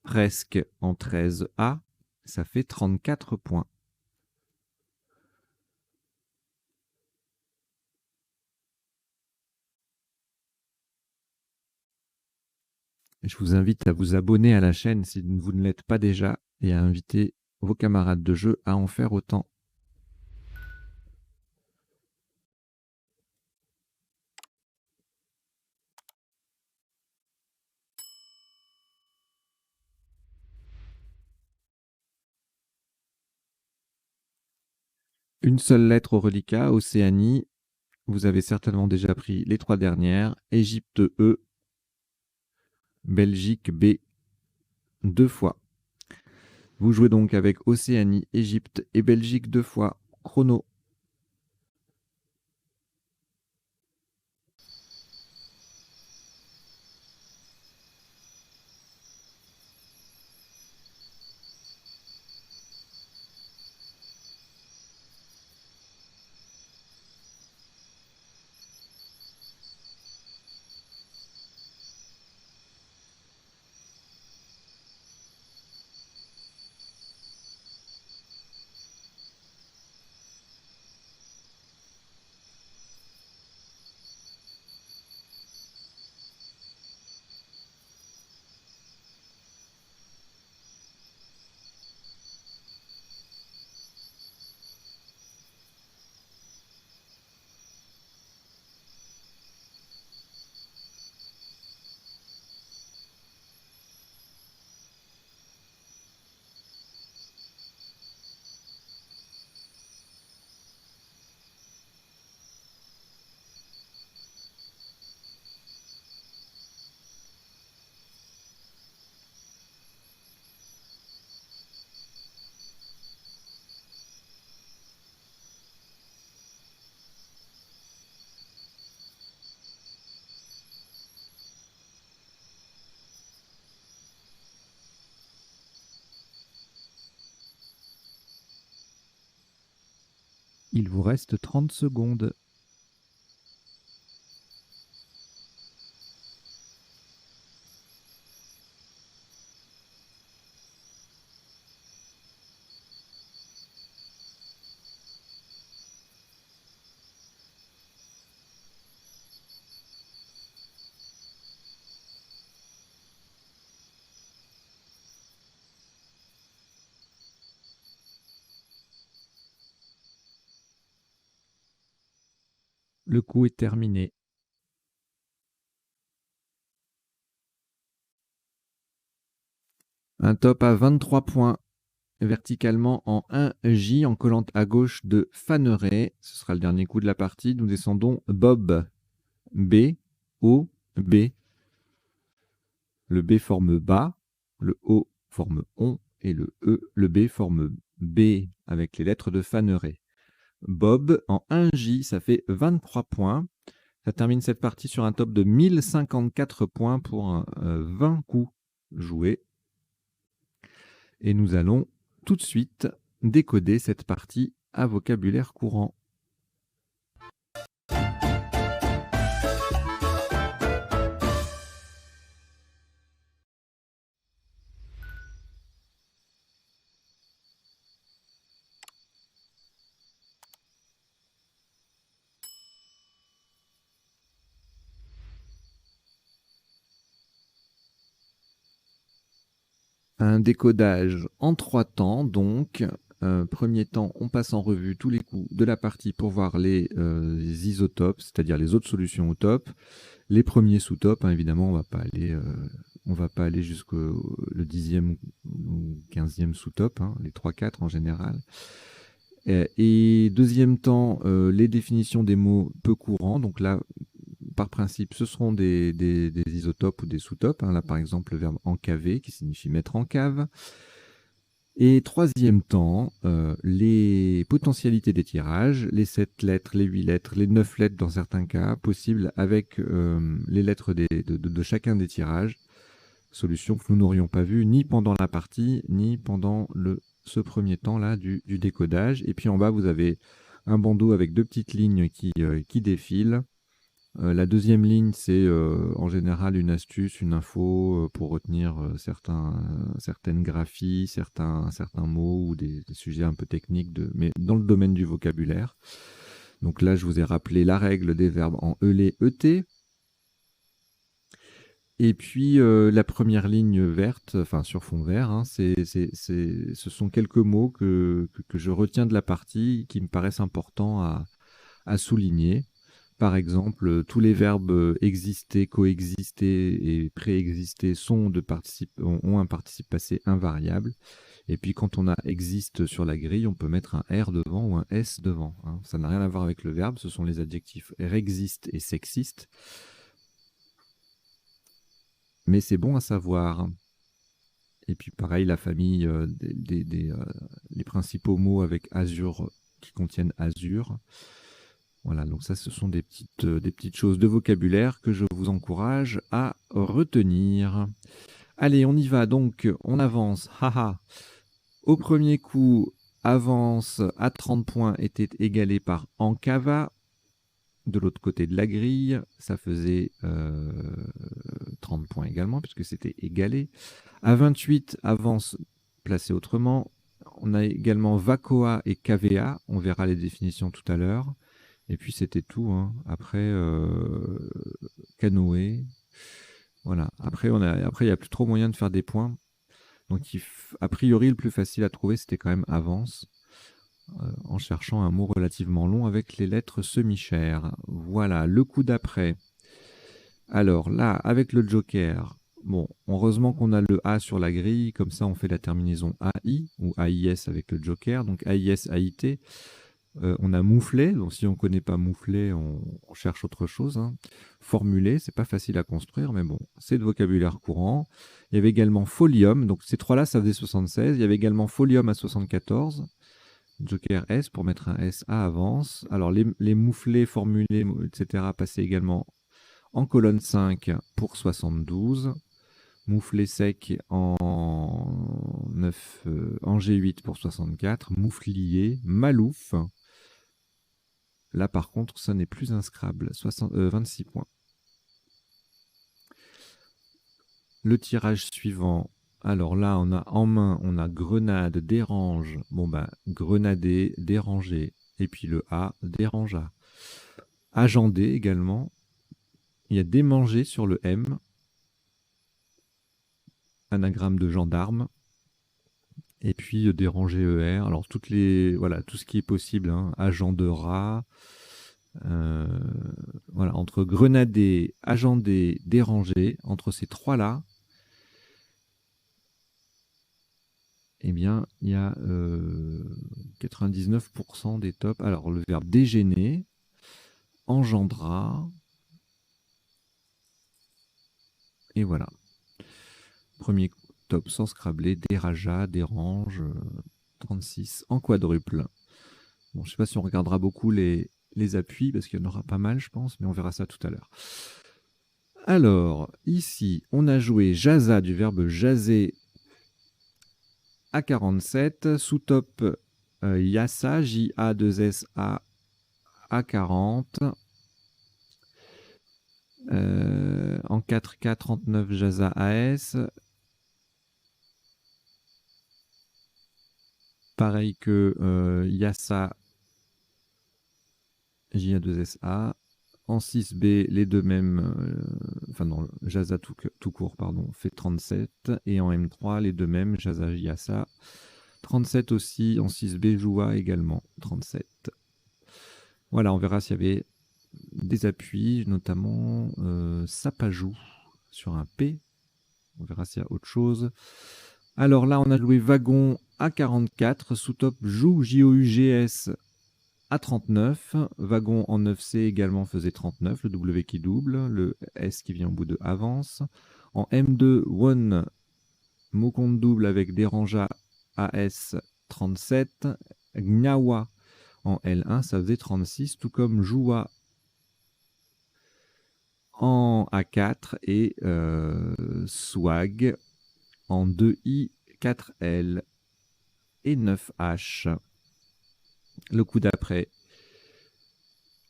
Presque en 13A, ça fait 34 points. Je vous invite à vous abonner à la chaîne si vous ne l'êtes pas déjà et à inviter vos camarades de jeu à en faire autant. Une seule lettre au reliquat, Océanie. Vous avez certainement déjà pris les 3 dernières. Égypte, E. Belgique, B. 2 fois. Vous jouez donc avec Océanie, Égypte et Belgique 2 fois. Chrono. Il vous reste 30 secondes. Le coup est terminé. Un top à 23 points, verticalement en 1J, en collant à gauche de Faneret. Ce sera le dernier coup de la partie. Nous descendons Bob. B, O, B. Le B forme bas, le O forme on, et le B forme B avec les lettres de Faneret. Bob en 1J, ça fait 23 points. Ça termine cette partie sur un top de 1054 points pour 20 coups joués. Et nous allons tout de suite décoder cette partie à vocabulaire courant. Un décodage en 3 temps, donc. Premier temps, on passe en revue tous les coups de la partie pour voir les isotopes, c'est-à-dire les autres solutions au top. Les premiers sous-top, hein, évidemment, on va pas aller jusqu'au le 10e ou 15e sous-top, hein, les 3-4 en général. Et deuxième temps, les définitions des mots peu courants. Donc là, par principe, ce seront des isotopes ou des sous-topes. Hein. Là, par exemple, le verbe encaver, qui signifie mettre en cave. Et troisième temps, les potentialités des tirages, les 7 lettres, les 8 lettres, les 9 lettres dans certains cas, possibles avec les lettres de chacun des tirages. Solution que nous n'aurions pas vue ni pendant la partie, ni pendant ce premier temps-là du décodage. Et puis en bas, vous avez un bandeau avec 2 petites lignes qui défilent. La deuxième ligne, c'est en général une astuce, une info pour retenir certaines graphies, certains mots ou des sujets un peu techniques, mais dans le domaine du vocabulaire. Donc là, je vous ai rappelé la règle des verbes en ELE, ET. Et puis la première ligne verte, enfin sur fond vert, hein, ce sont quelques mots que je retiens de la partie qui me paraissent importants à souligner. Par exemple, tous les verbes exister, coexister et préexister ont un participe passé invariable. Et puis quand on a existe sur la grille, on peut mettre un R devant ou un S devant. Hein. Ça n'a rien à voir avec le verbe, ce sont les adjectifs rexiste et sexiste. Mais c'est bon à savoir. Et puis pareil, la famille, les principaux mots avec azur qui contiennent azur. Voilà, donc ça, ce sont des petites choses de vocabulaire que je vous encourage à retenir. Allez, on y va, donc on avance. Haha. Au premier coup, avance à 30 points était égalé par Ankava. De l'autre côté de la grille, ça faisait 30 points également, puisque c'était égalé. À 28, avance placé autrement. On a également Vacoa et KVA. On verra les définitions tout à l'heure. Et puis c'était tout. Hein. Après, canoë. Voilà. Après, il n'y a plus trop moyen de faire des points. Donc, a priori, le plus facile à trouver, c'était quand même avance. En cherchant un mot relativement long avec les lettres semi-chères. Voilà, le coup d'après. Alors là, avec le joker, bon, heureusement qu'on a le A sur la grille, comme ça on fait la terminaison AI ou AIS avec le joker, donc AIS, AIT. On a mouflé, donc si on ne connaît pas mouflé, on cherche autre chose. Hein. Formuler, c'est pas facile à construire, mais bon, c'est de vocabulaire courant. Il y avait également folium, donc ces trois-là, ça faisait 76. Il y avait également folium à 74. Joker S pour mettre un S à avance. Alors les mouflés, formulés, etc. passaient également en colonne 5 pour 72. Mouflé sec en 9, en G8 pour 64. Mouflier, malouf Là, par contre, ça n'est plus un Scrabble. 26 points. Le tirage suivant. Alors là, on a en main, on a grenade, dérange. Bon, bah, grenader, déranger. Et puis le A, dérangea. Agendé également. Il y a démanger sur le M. Anagramme de gendarme. Et puis déranger ER. Alors voilà, tout ce qui est possible. Hein. Agent de rat. Voilà, entre grenader, agendé, déranger, entre ces trois-là, eh bien, il y a 99% des tops. Alors, le verbe dégéner, engendra, et voilà. Premier top sans scrabler, déraja, dérange, 36 en quadruple. Bon, je ne sais pas si on regardera beaucoup les appuis, parce qu'il y en aura pas mal, je pense, mais on verra ça tout à l'heure. Alors, ici, on a joué jaza du verbe jaser à 47, sous-top Yassa, J-A-2-S-A à 40. En 4K, 39 Jaza AS. Pareil que Yassa, J-A-2-S-A. En 6B, les deux mêmes, enfin non, Jaza tout court, pardon, fait 37. Et en M3, les deux mêmes, Jaza, Yassa. 37 aussi, en 6B, Joua également, 37. Voilà, on verra s'il y avait des appuis, notamment Sapajou sur un P. On verra s'il y a autre chose. Alors là, on a joué Wagon à 44, sous-top Joue, J-O-U-G-S à 39. Wagon en 9C également faisait 39, le W qui double, le S qui vient au bout de avance. En M2, One, mot compte double avec Déranja AS 37. Gnawa en L1, ça faisait 36, tout comme Joua en A4 et Swag en 2I, 4L et 9H. Le coup d'après,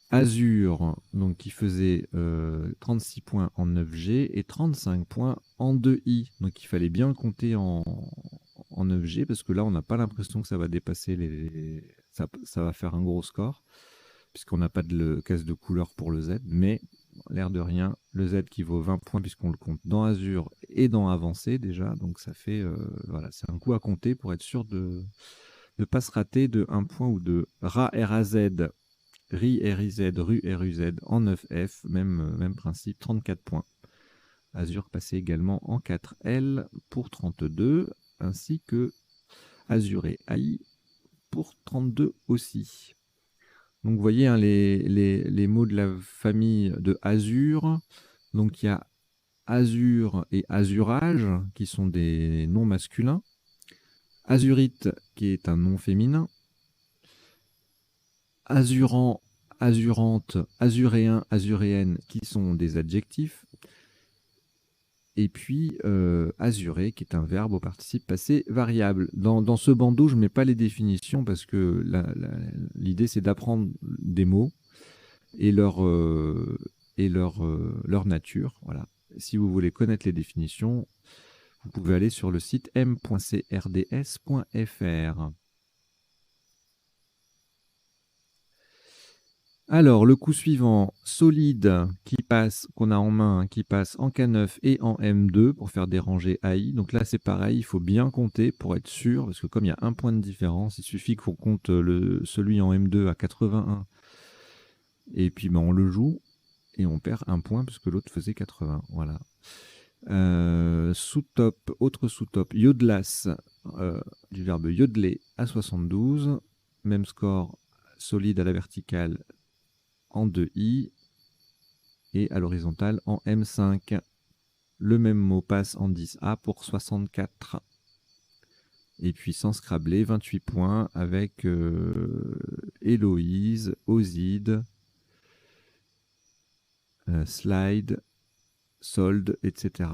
Azur, donc qui faisait 36 points en 9G et 35 points en 2I. Donc il fallait bien compter en 9G parce que là, on n'a pas l'impression que ça va dépasser ça va faire un gros score puisqu'on n'a pas de case de couleur pour le Z, mais l'air de rien, le Z qui vaut 20 points puisqu'on le compte dans Azur et dans Avancé déjà, donc ça fait, voilà, c'est un coup à compter pour être sûr de ne pas se rater de 1 point ou de RAZ, RIZ, RUZ en 9F, même principe, 34 points. Azur passé également en 4L pour 32, ainsi que Azur et AI pour 32 aussi. Donc vous voyez hein, les mots de la famille de Azur. Donc il y a Azur et Azurage qui sont des noms masculins. Azurite qui est un nom féminin. Azurant, azurante, azuréen, azuréenne qui sont des adjectifs. Et puis azuré qui est un verbe au participe passé variable. Dans ce bandeau, je ne mets pas les définitions parce que l'idée c'est d'apprendre des mots et leur nature. Voilà. Si vous voulez connaître les définitions, vous pouvez aller sur le site m.crds.fr. Alors, le coup suivant, solide, qu'on a en main, qui passe en K9 et en M2 pour faire déranger AI. Donc là, c'est pareil, il faut bien compter pour être sûr, parce que comme il y a un point de différence, il suffit qu'on compte celui en M2 à 81, et puis ben, on le joue, et on perd un point, puisque l'autre faisait 80. Voilà. Sous-top, autre sous-top, Yodlas, du verbe yodeler à 72. Même score, solide à la verticale en 2i et à l'horizontale en M5. Le même mot passe en 10A pour 64. Et puis sans scrabler, 28 points avec Héloïse, Ozide, Slide, Solde, etc.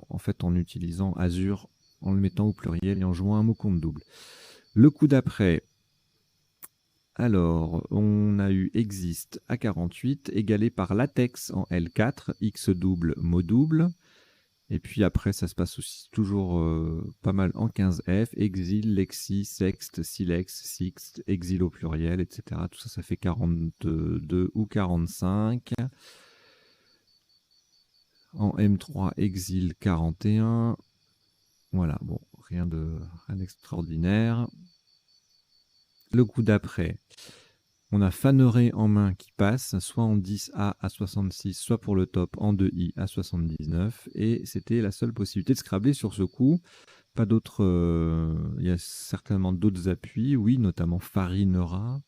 En fait, en utilisant Azur, en le mettant au pluriel et en jouant un mot compte double. Le coup d'après, Alors, on a eu existe à 48, égalé par latex en L4, x double, mot double. Et puis après, ça se passe aussi toujours pas mal en 15F, exil, lexi, sexte, silex, sixte, exil au pluriel, etc. Tout ça, ça fait 42 ou 45. En M3, exil 41. Voilà, bon, rien d'extraordinaire. Le coup d'après, on a Faneré en main qui passe, soit en 10A à 66, soit pour le top en 2I à 79. Et c'était la seule possibilité de scrabler sur ce coup. Pas d'autres. Il y a certainement d'autres appuis, oui, notamment farinera,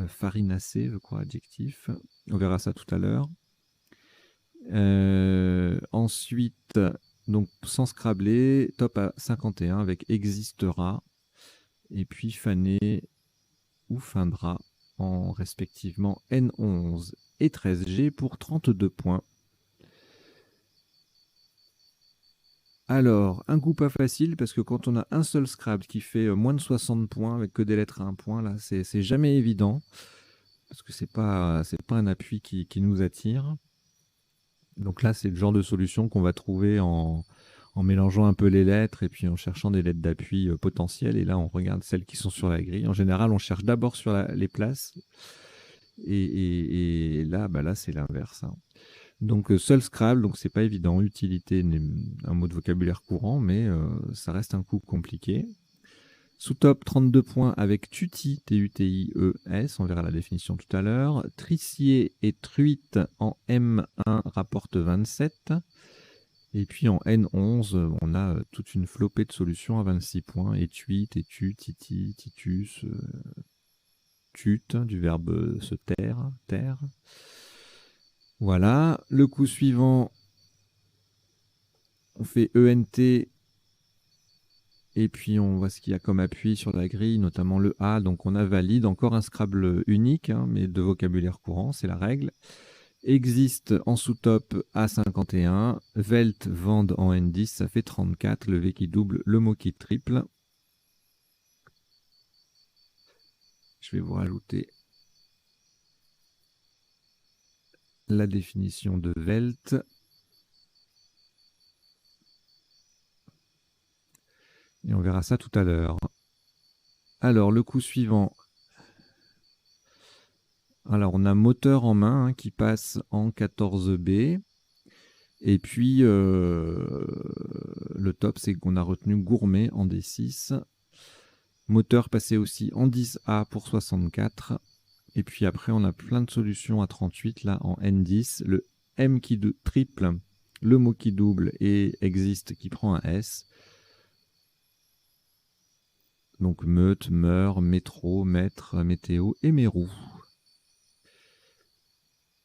farinacé, je crois, adjectif. On verra ça tout à l'heure. Ensuite, donc sans scrabler, top à 51 avec existera. Et puis fané ou findra en respectivement N11 et 13G pour 32 points. Alors, un coup pas facile, parce que quand on a un seul Scrabble qui fait moins de 60 points, avec que des lettres à un point, là, c'est jamais évident, parce que c'est pas un appui qui nous attire. Donc là, c'est le genre de solution qu'on va trouver en mélangeant un peu les lettres et puis en cherchant des lettres d'appui potentielles. Et là, on regarde celles qui sont sur la grille. En général, on cherche d'abord sur les places. Et là, là c'est l'inverse, hein. Donc seul Scrabble, donc c'est pas évident. Utilité, un mot de vocabulaire courant, mais ça reste un coup compliqué. Sous top, 32 points avec tuti, T-U-T-I-E-S, on verra la définition tout à l'heure. Trissier et truite en M1 rapporte 27. Et puis en N11, on a toute une flopée de solutions à 26 points. Étuite, étu, titi, titus, tute, du verbe se taire, taire. Voilà, le coup suivant, on fait ENT, et puis on voit ce qu'il y a comme appui sur la grille, notamment le A, donc on a valide, encore un Scrabble unique, hein, mais de vocabulaire courant, c'est la règle. Existe en sous-top A51, Velt, Vende en N10, ça fait 34, le V qui double, le mot qui triple. Je vais vous rajouter la définition de Velt. Et on verra ça tout à l'heure. Alors, le coup suivant. Alors, on a moteur en main hein, qui passe en 14B. Et puis, le top, c'est qu'on a retenu gourmet en D6. Moteur passé aussi en 10A pour 64. Et puis après, on a plein de solutions à 38, là, en N10. Le M qui triple, le mot qui double et existe qui prend un S. Donc meute, meur, métro, mètre, météo et mérou.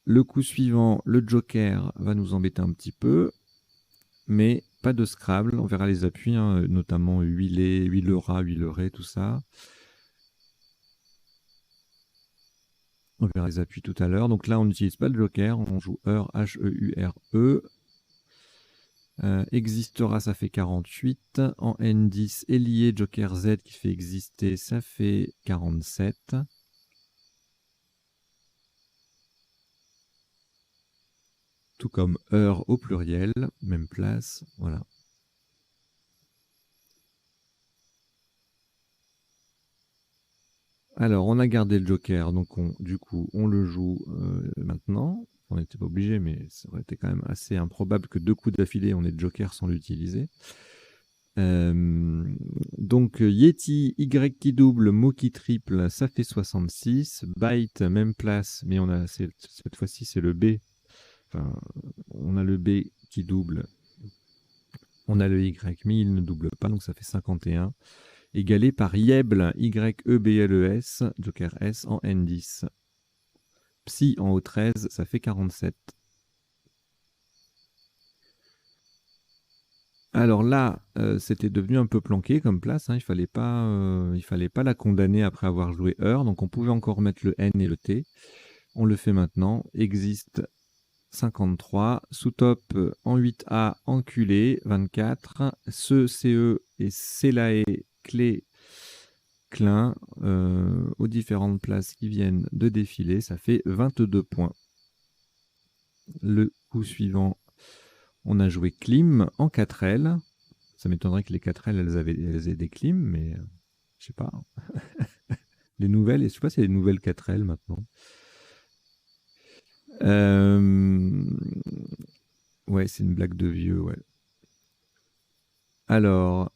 Le coup suivant, le joker va nous embêter un petit peu, mais pas de Scrabble. On verra les appuis, hein, notamment huiler, huilera, huilerait, tout ça. On verra les appuis tout à l'heure. Donc là, on n'utilise pas le joker, on joue heure, H-E-U-R-E. Existera, ça fait 48. En N10, Elie, Joker Z qui fait exister, ça fait 47. Tout comme heure au pluriel, même place, voilà. Alors, on a gardé le Joker, donc du coup, on le joue maintenant. On n'était pas obligé, mais ça aurait été quand même assez improbable que 2 coups d'affilée, on ait le Joker sans l'utiliser. Donc Yeti, Y qui double, mot qui triple, ça fait 66. Byte, même place, mais on a cette fois-ci c'est le B. Enfin, on a le B qui double. On a le Y, mais il ne double pas, donc ça fait 51. Égalé par Yeble, Y-E-B-L-E-S, Joker S en N10. Psy en haut 13, ça fait 47. Alors là, c'était devenu un peu planqué comme place, hein. Il fallait pas la condamner après avoir joué heure, donc on pouvait encore mettre le N et le T. On le fait maintenant. Existe 53. Sous-top en 8A, enculé 24. Ce, CE et Celae, clé déclin aux différentes places qui viennent de défiler. Ça fait 22 points. Le coup suivant, on a joué Klim en 4L. Ça m'étonnerait que les 4L, elles aient des Klim, mais je sais pas. Les nouvelles, et je sais pas si y a des nouvelles 4L maintenant. Ouais, c'est une blague de vieux, ouais. Alors,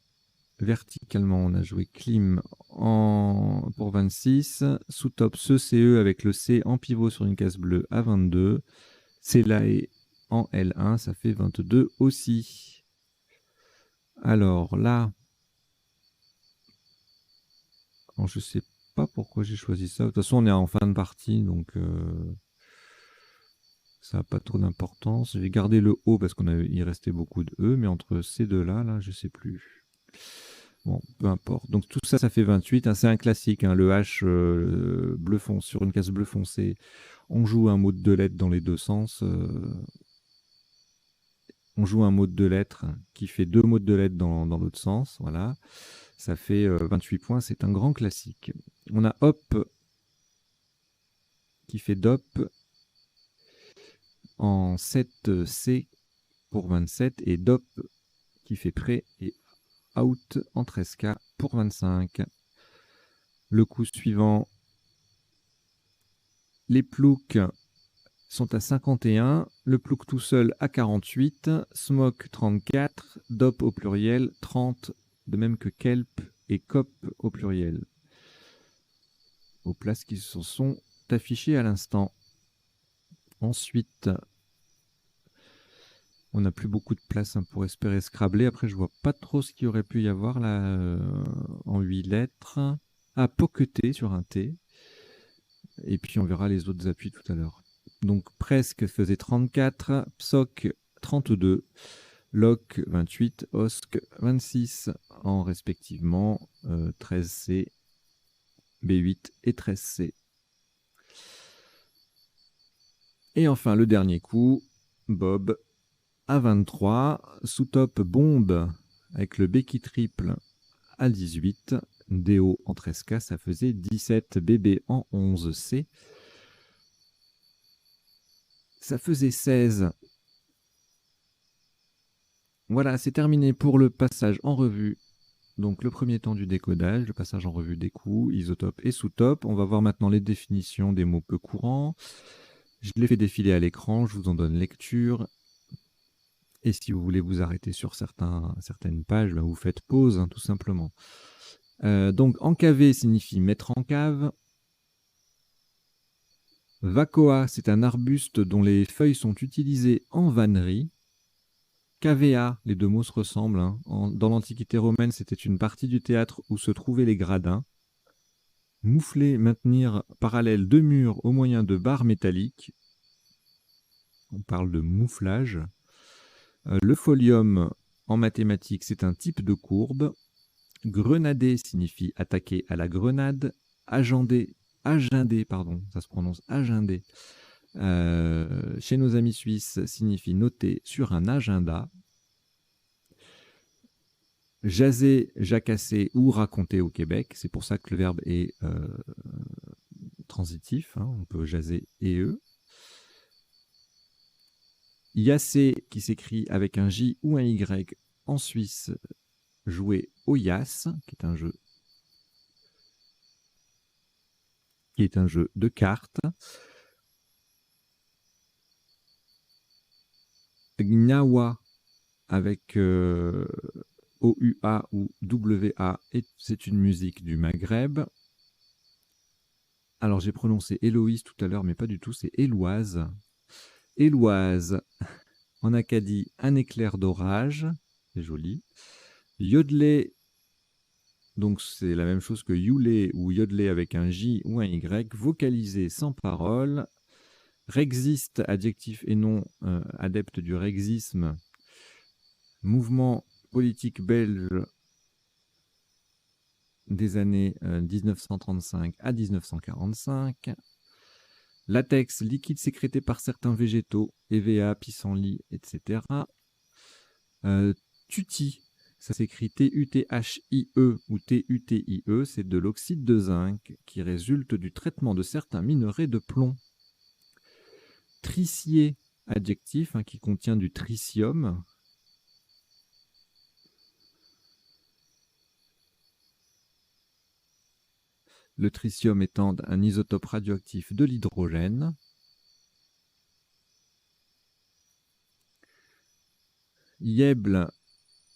verticalement, on a joué Klim pour 26. Sous-top, CE avec le C en pivot sur une case bleue à 22. Celae en L1, ça fait 22 aussi. Alors là, je sais pas pourquoi j'ai choisi ça. De toute façon, on est en fin de partie, donc ça n'a pas trop d'importance. J'ai gardé le O parce qu'il restait beaucoup de E, mais entre ces deux-là, là, je sais plus. Bon, peu importe. Donc tout ça, ça fait 28. Hein, c'est un classique. Hein, le H bleu foncé, sur une case bleu foncé, on joue un mot de 2 lettres dans les deux sens. On joue un mot de 2 lettres qui fait 2 mots de 2 lettres dans l'autre sens. Voilà. Ça fait 28 points. C'est un grand classique. On a Hop qui fait Dop en 7C pour 27 et Dop qui fait Pré et Out en 13K pour 25. Le coup suivant, les ploucs sont à 51, le plouc tout seul à 48, Smoke 34, Dop au pluriel 30, de même que Kelp et Cop au pluriel, aux places qui se sont affichées à l'instant. Ensuite, on n'a plus beaucoup de place pour espérer scrabler. Après, je vois pas trop ce qu'il aurait pu y avoir là en 8 lettres. Ah, poqueté sur un T. Et puis on verra les autres appuis tout à l'heure. Donc presque faisait 34, Psoc 32, Loc 28, Osc 26 en respectivement 13C, B8 et 13C. Et enfin le dernier coup, Bob à 23, sous-top Bombe avec le béquille triple à 18, DO en 13K, ça faisait 17, BB en 11C. Ça faisait 16. Voilà, c'est terminé pour le passage en revue. Donc le premier temps du décodage, le passage en revue des coups, isotope et sous-top. On va voir maintenant les définitions des mots peu courants. Je les fais défiler à l'écran, je vous en donne lecture. Et si vous voulez vous arrêter sur certaines pages, ben vous faites pause, hein, tout simplement. Donc encaver signifie mettre en cave. Vacoa, c'est un arbuste dont les feuilles sont utilisées en vannerie. Cavea, les deux mots se ressemblent. Hein. Dans l'Antiquité romaine, c'était une partie du théâtre où se trouvaient les gradins. Moufler, maintenir parallèle deux murs au moyen de barres métalliques. On parle de mouflage. Le folium, en mathématiques, c'est un type de courbe. Grenader signifie attaquer à la grenade. Aginder, ça se prononce aginder. Chez nos amis suisses, signifie noter sur un agenda. Jaser, jacasser ou raconter au Québec, c'est pour ça que le verbe est transitif, hein, on peut jaser et eux. Yasser, qui s'écrit avec un J ou un Y en Suisse, jouer au Yas, qui est un jeu de cartes. Gnawa, avec O-U-A ou W-A, c'est une musique du Maghreb. Alors j'ai prononcé Héloïse tout à l'heure, mais pas du tout, c'est Éloise. Éloise, en Acadie, un éclair d'orage, c'est joli. Yodeler, donc c'est la même chose que youlé ou yodeler avec un J ou un Y, vocaliser sans parole. Rexiste, adjectif et nom, adepte du rexisme, mouvement politique belge des années 1935 à 1945. Latex, liquide sécrété par certains végétaux, EVA, pissenlit, etc. Tutti, Ça s'écrit T-U-T-H-I-E ou T-U-T-I-E, c'est de l'oxyde de zinc qui résulte du traitement de certains minerais de plomb. Tricier, adjectif qui contient du tritium. Le tritium étant un isotope radioactif de l'hydrogène. Yèble,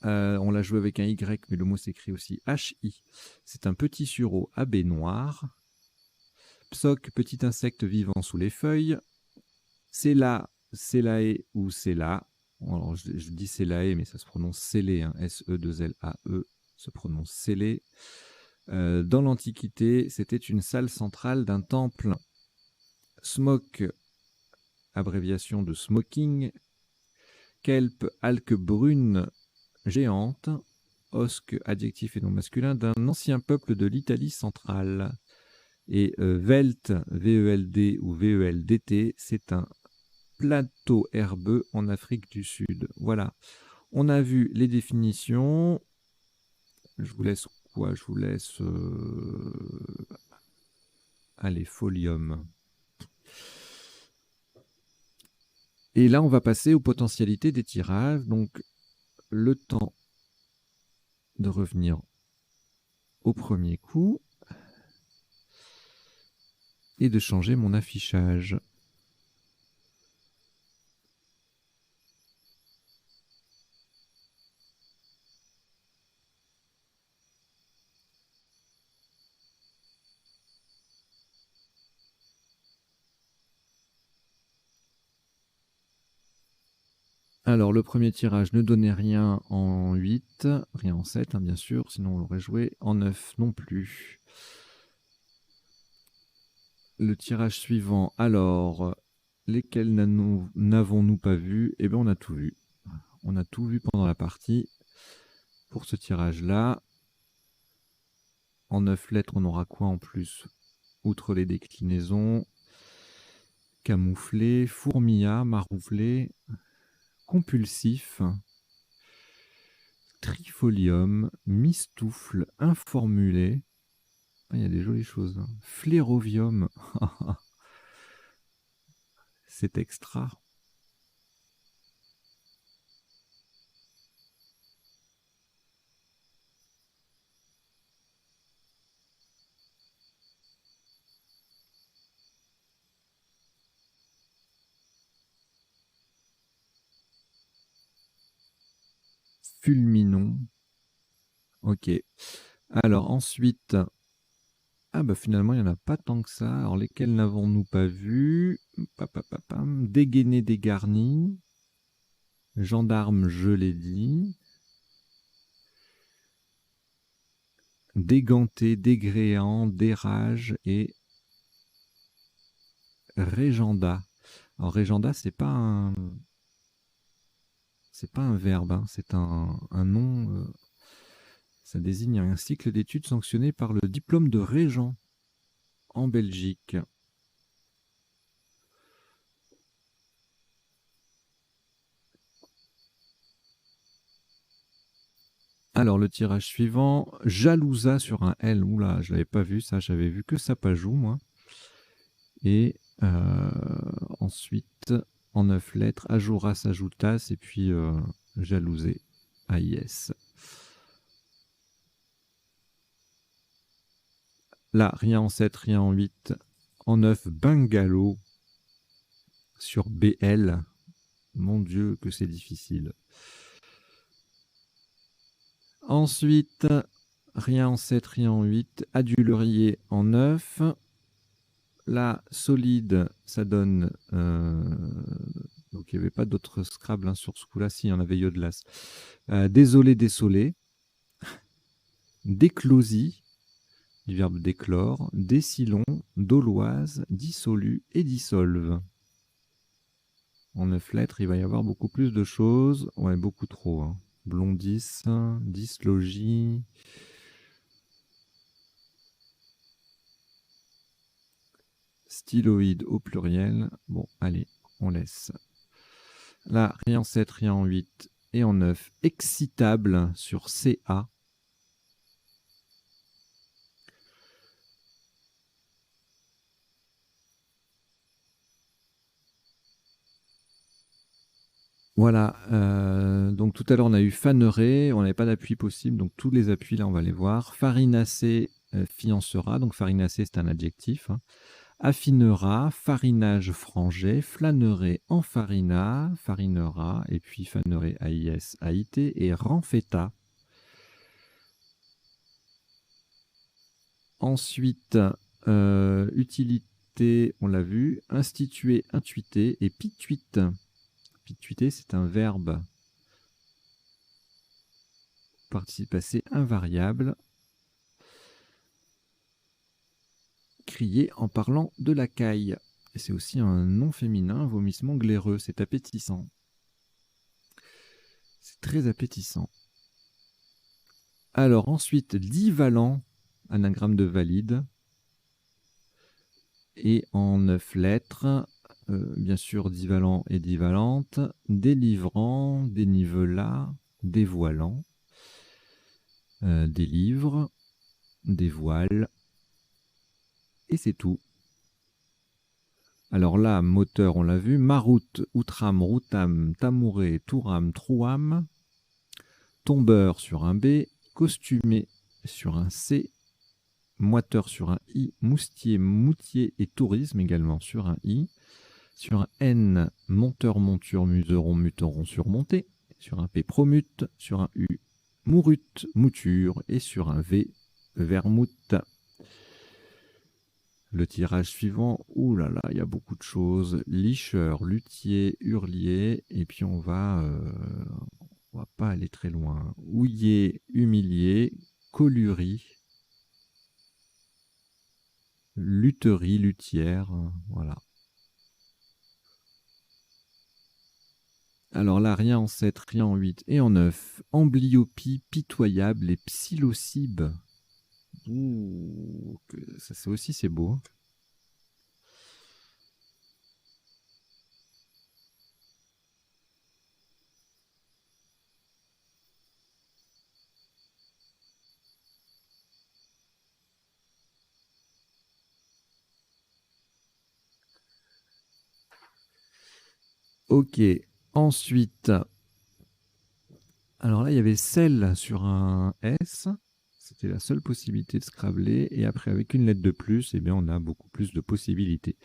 on l'a joué avec un Y, mais le mot s'écrit aussi H-I. C'est un petit sureau à baies noires. Psoc, petit insecte vivant sous les feuilles. Céla, Célae ou Céla. Alors, je dis Célae, mais ça se prononce Célé, S-E-2-L-A-E, se prononce Célé. Dans l'Antiquité, c'était une salle centrale d'un temple. Smoke, abréviation de smoking. Kelp, alque brune géante. Osque, adjectif et nom masculin, d'un ancien peuple de l'Italie centrale. Et Velt, V-E-L-D ou V-E-L-D-T, c'est un plateau herbeux en Afrique du Sud. Voilà. On a vu les définitions. Je vous laisse quoi? Je vous laisse... Allez, folium. Et là, on va passer aux potentialités des tirages. Donc, le temps de revenir au premier coup et de changer mon affichage. Alors, le premier tirage ne donnait rien en 8, rien en 7, bien sûr, sinon on l'aurait joué en 9 non plus. Le tirage suivant, alors, lesquels n'avons-nous pas vu? Eh bien, on a tout vu. On a tout vu pendant la partie. Pour ce tirage-là, en 9 lettres, on aura quoi en plus? Outre les déclinaisons, camouflé, fourmillat, marouflé, compulsif, trifolium, mistoufle, informulé. Il y a des jolies choses. Flérovium. C'est extra. Fulminon. Ok. Alors ensuite, finalement il n'y en a pas tant que ça. Alors lesquels n'avons-nous pas vu? Dégainé, dégarni. Gendarme, je l'ai dit. Déganté, dégréant, dérage et régenda. Alors régenda, c'est pas un verbe, c'est un nom. Ça désigne un cycle d'études sanctionné par le diplôme de régent en Belgique. Alors, le tirage suivant, jalousa sur un L. Oula, je ne l'avais pas vu, ça, j'avais vu que Sapajou, moi. Et ensuite, en 9 lettres, Ajoura s'ajoutas, et puis jalousé, AIS. Là, rien en 7, rien en 8. En 9, bungalow sur BL. Mon Dieu, que c'est difficile. Ensuite, rien en 7, rien en 8. Adulerier en 9. Là, solide, ça donne... donc, il n'y avait pas d'autres Scrabble sur ce coup-là. Si, il y en avait Yodelas. Désolé, désolé. Déclosie, du verbe déclore. Décilon, doloise, dissolu et dissolve. En 9 lettres, il va y avoir beaucoup plus de choses. Ouais, beaucoup trop. Hein. Blondis, dyslogie... Styloïde au pluriel. Bon, allez, on laisse. Là, rien en 7, rien en 8 et en 9. Excitable sur CA. Voilà, donc tout à l'heure on a eu fanerer, on n'avait pas d'appui possible, donc tous les appuis là on va les voir. Farinacé, fiancera, donc farinacé c'est un adjectif. Hein. Affinera, farinage frangé, flânerait enfarina, farinera, et puis fanerait AIS, AIT, et renfeta. Ensuite, utilité, on l'a vu, instituer, intuiter, et pituite. Pituiter, c'est un verbe participe passé invariable. Crier en parlant de la caille. Et c'est aussi un nom féminin, vomissement glaireux, c'est appétissant. C'est très appétissant. Alors ensuite, divalent, anagramme de valide. Et en 9 lettres, bien sûr, divalent et divalente, délivrant, dénivelat, dévoilant, délivre, dévoile, et c'est tout. Alors là, moteur, on l'a vu, maroute, outram, routam, tamouré, touram, trouam, tombeur sur un B, costumé sur un C, moiteur sur un I, moustier, moutier et tourisme également sur un I. Sur un N, monteur, monture, museron, muteron, surmonté. Sur un P, promute. Sur un U, mourute, mouture. Et sur un V, vermouth. Le tirage suivant, ouh là là, il y a beaucoup de choses. Licheur, luthier, hurlier. Et puis on va pas aller très loin. Houiller, humilier, colurie, lutherie, luthière. Voilà. Alors là, rien en 7, rien en 8 et en 9. Amblyopie, pitoyable et psilocybe. Ouh, ça aussi c'est beau. Ok, ensuite, alors là il y avait celle sur un S, c'était la seule possibilité de scrabler, et après avec une lettre de plus, eh bien, on a beaucoup plus de possibilités.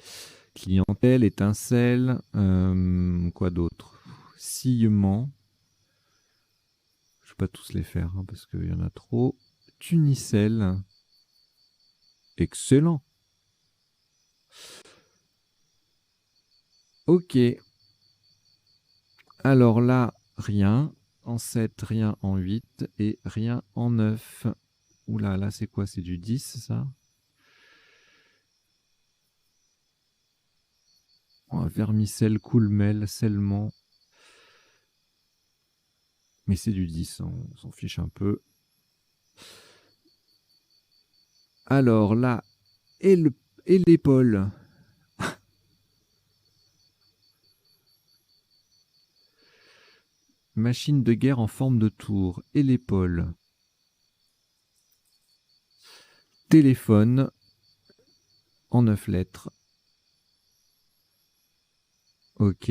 Clientèle, étincelle, quoi d'autre? Sillement, je ne vais pas tous les faire hein, parce qu'il y en a trop. Tunicelle, excellent. Ok. Alors là, rien. En 7, rien en 8 et rien en 9. Oula, là c'est quoi? C'est du 10 ça? Oh, vermicelle, coulmel, scellement. Mais c'est du 10, on s'en fiche un peu. Alors là, et l'épaule. Machine de guerre en forme de tour. Et l'épaule. Téléphone en 9 lettres. Ok.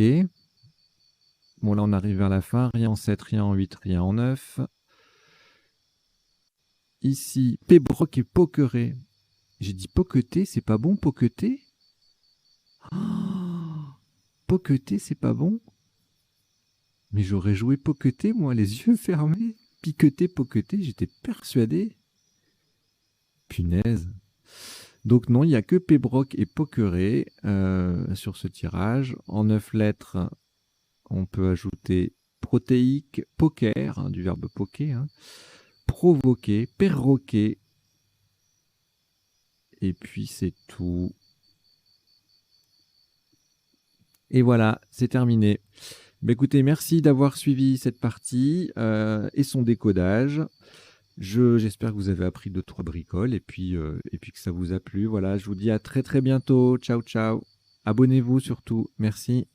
Bon, là, on arrive vers la fin. Rien en 7, rien en 8, rien en 9. Ici, pébroc et poqueret. J'ai dit poqueter, c'est pas bon, poqueter? Oh, poqueter, c'est pas bon? Mais j'aurais joué poqueter, moi, les yeux fermés. Piqueter, poqueter, j'étais persuadé. Punaise. Donc non, il n'y a que pébroc et poqueret sur ce tirage. En 9 lettres, on peut ajouter protéique, poker, hein, du verbe poker, hein, provoquer, perroquet, et puis c'est tout. Et voilà, c'est terminé. Bah, écoutez, merci d'avoir suivi cette partie et son décodage. J'espère que vous avez appris 2-3 bricoles et puis que ça vous a plu. Voilà, je vous dis à très très bientôt. Ciao, ciao. Abonnez-vous surtout. Merci.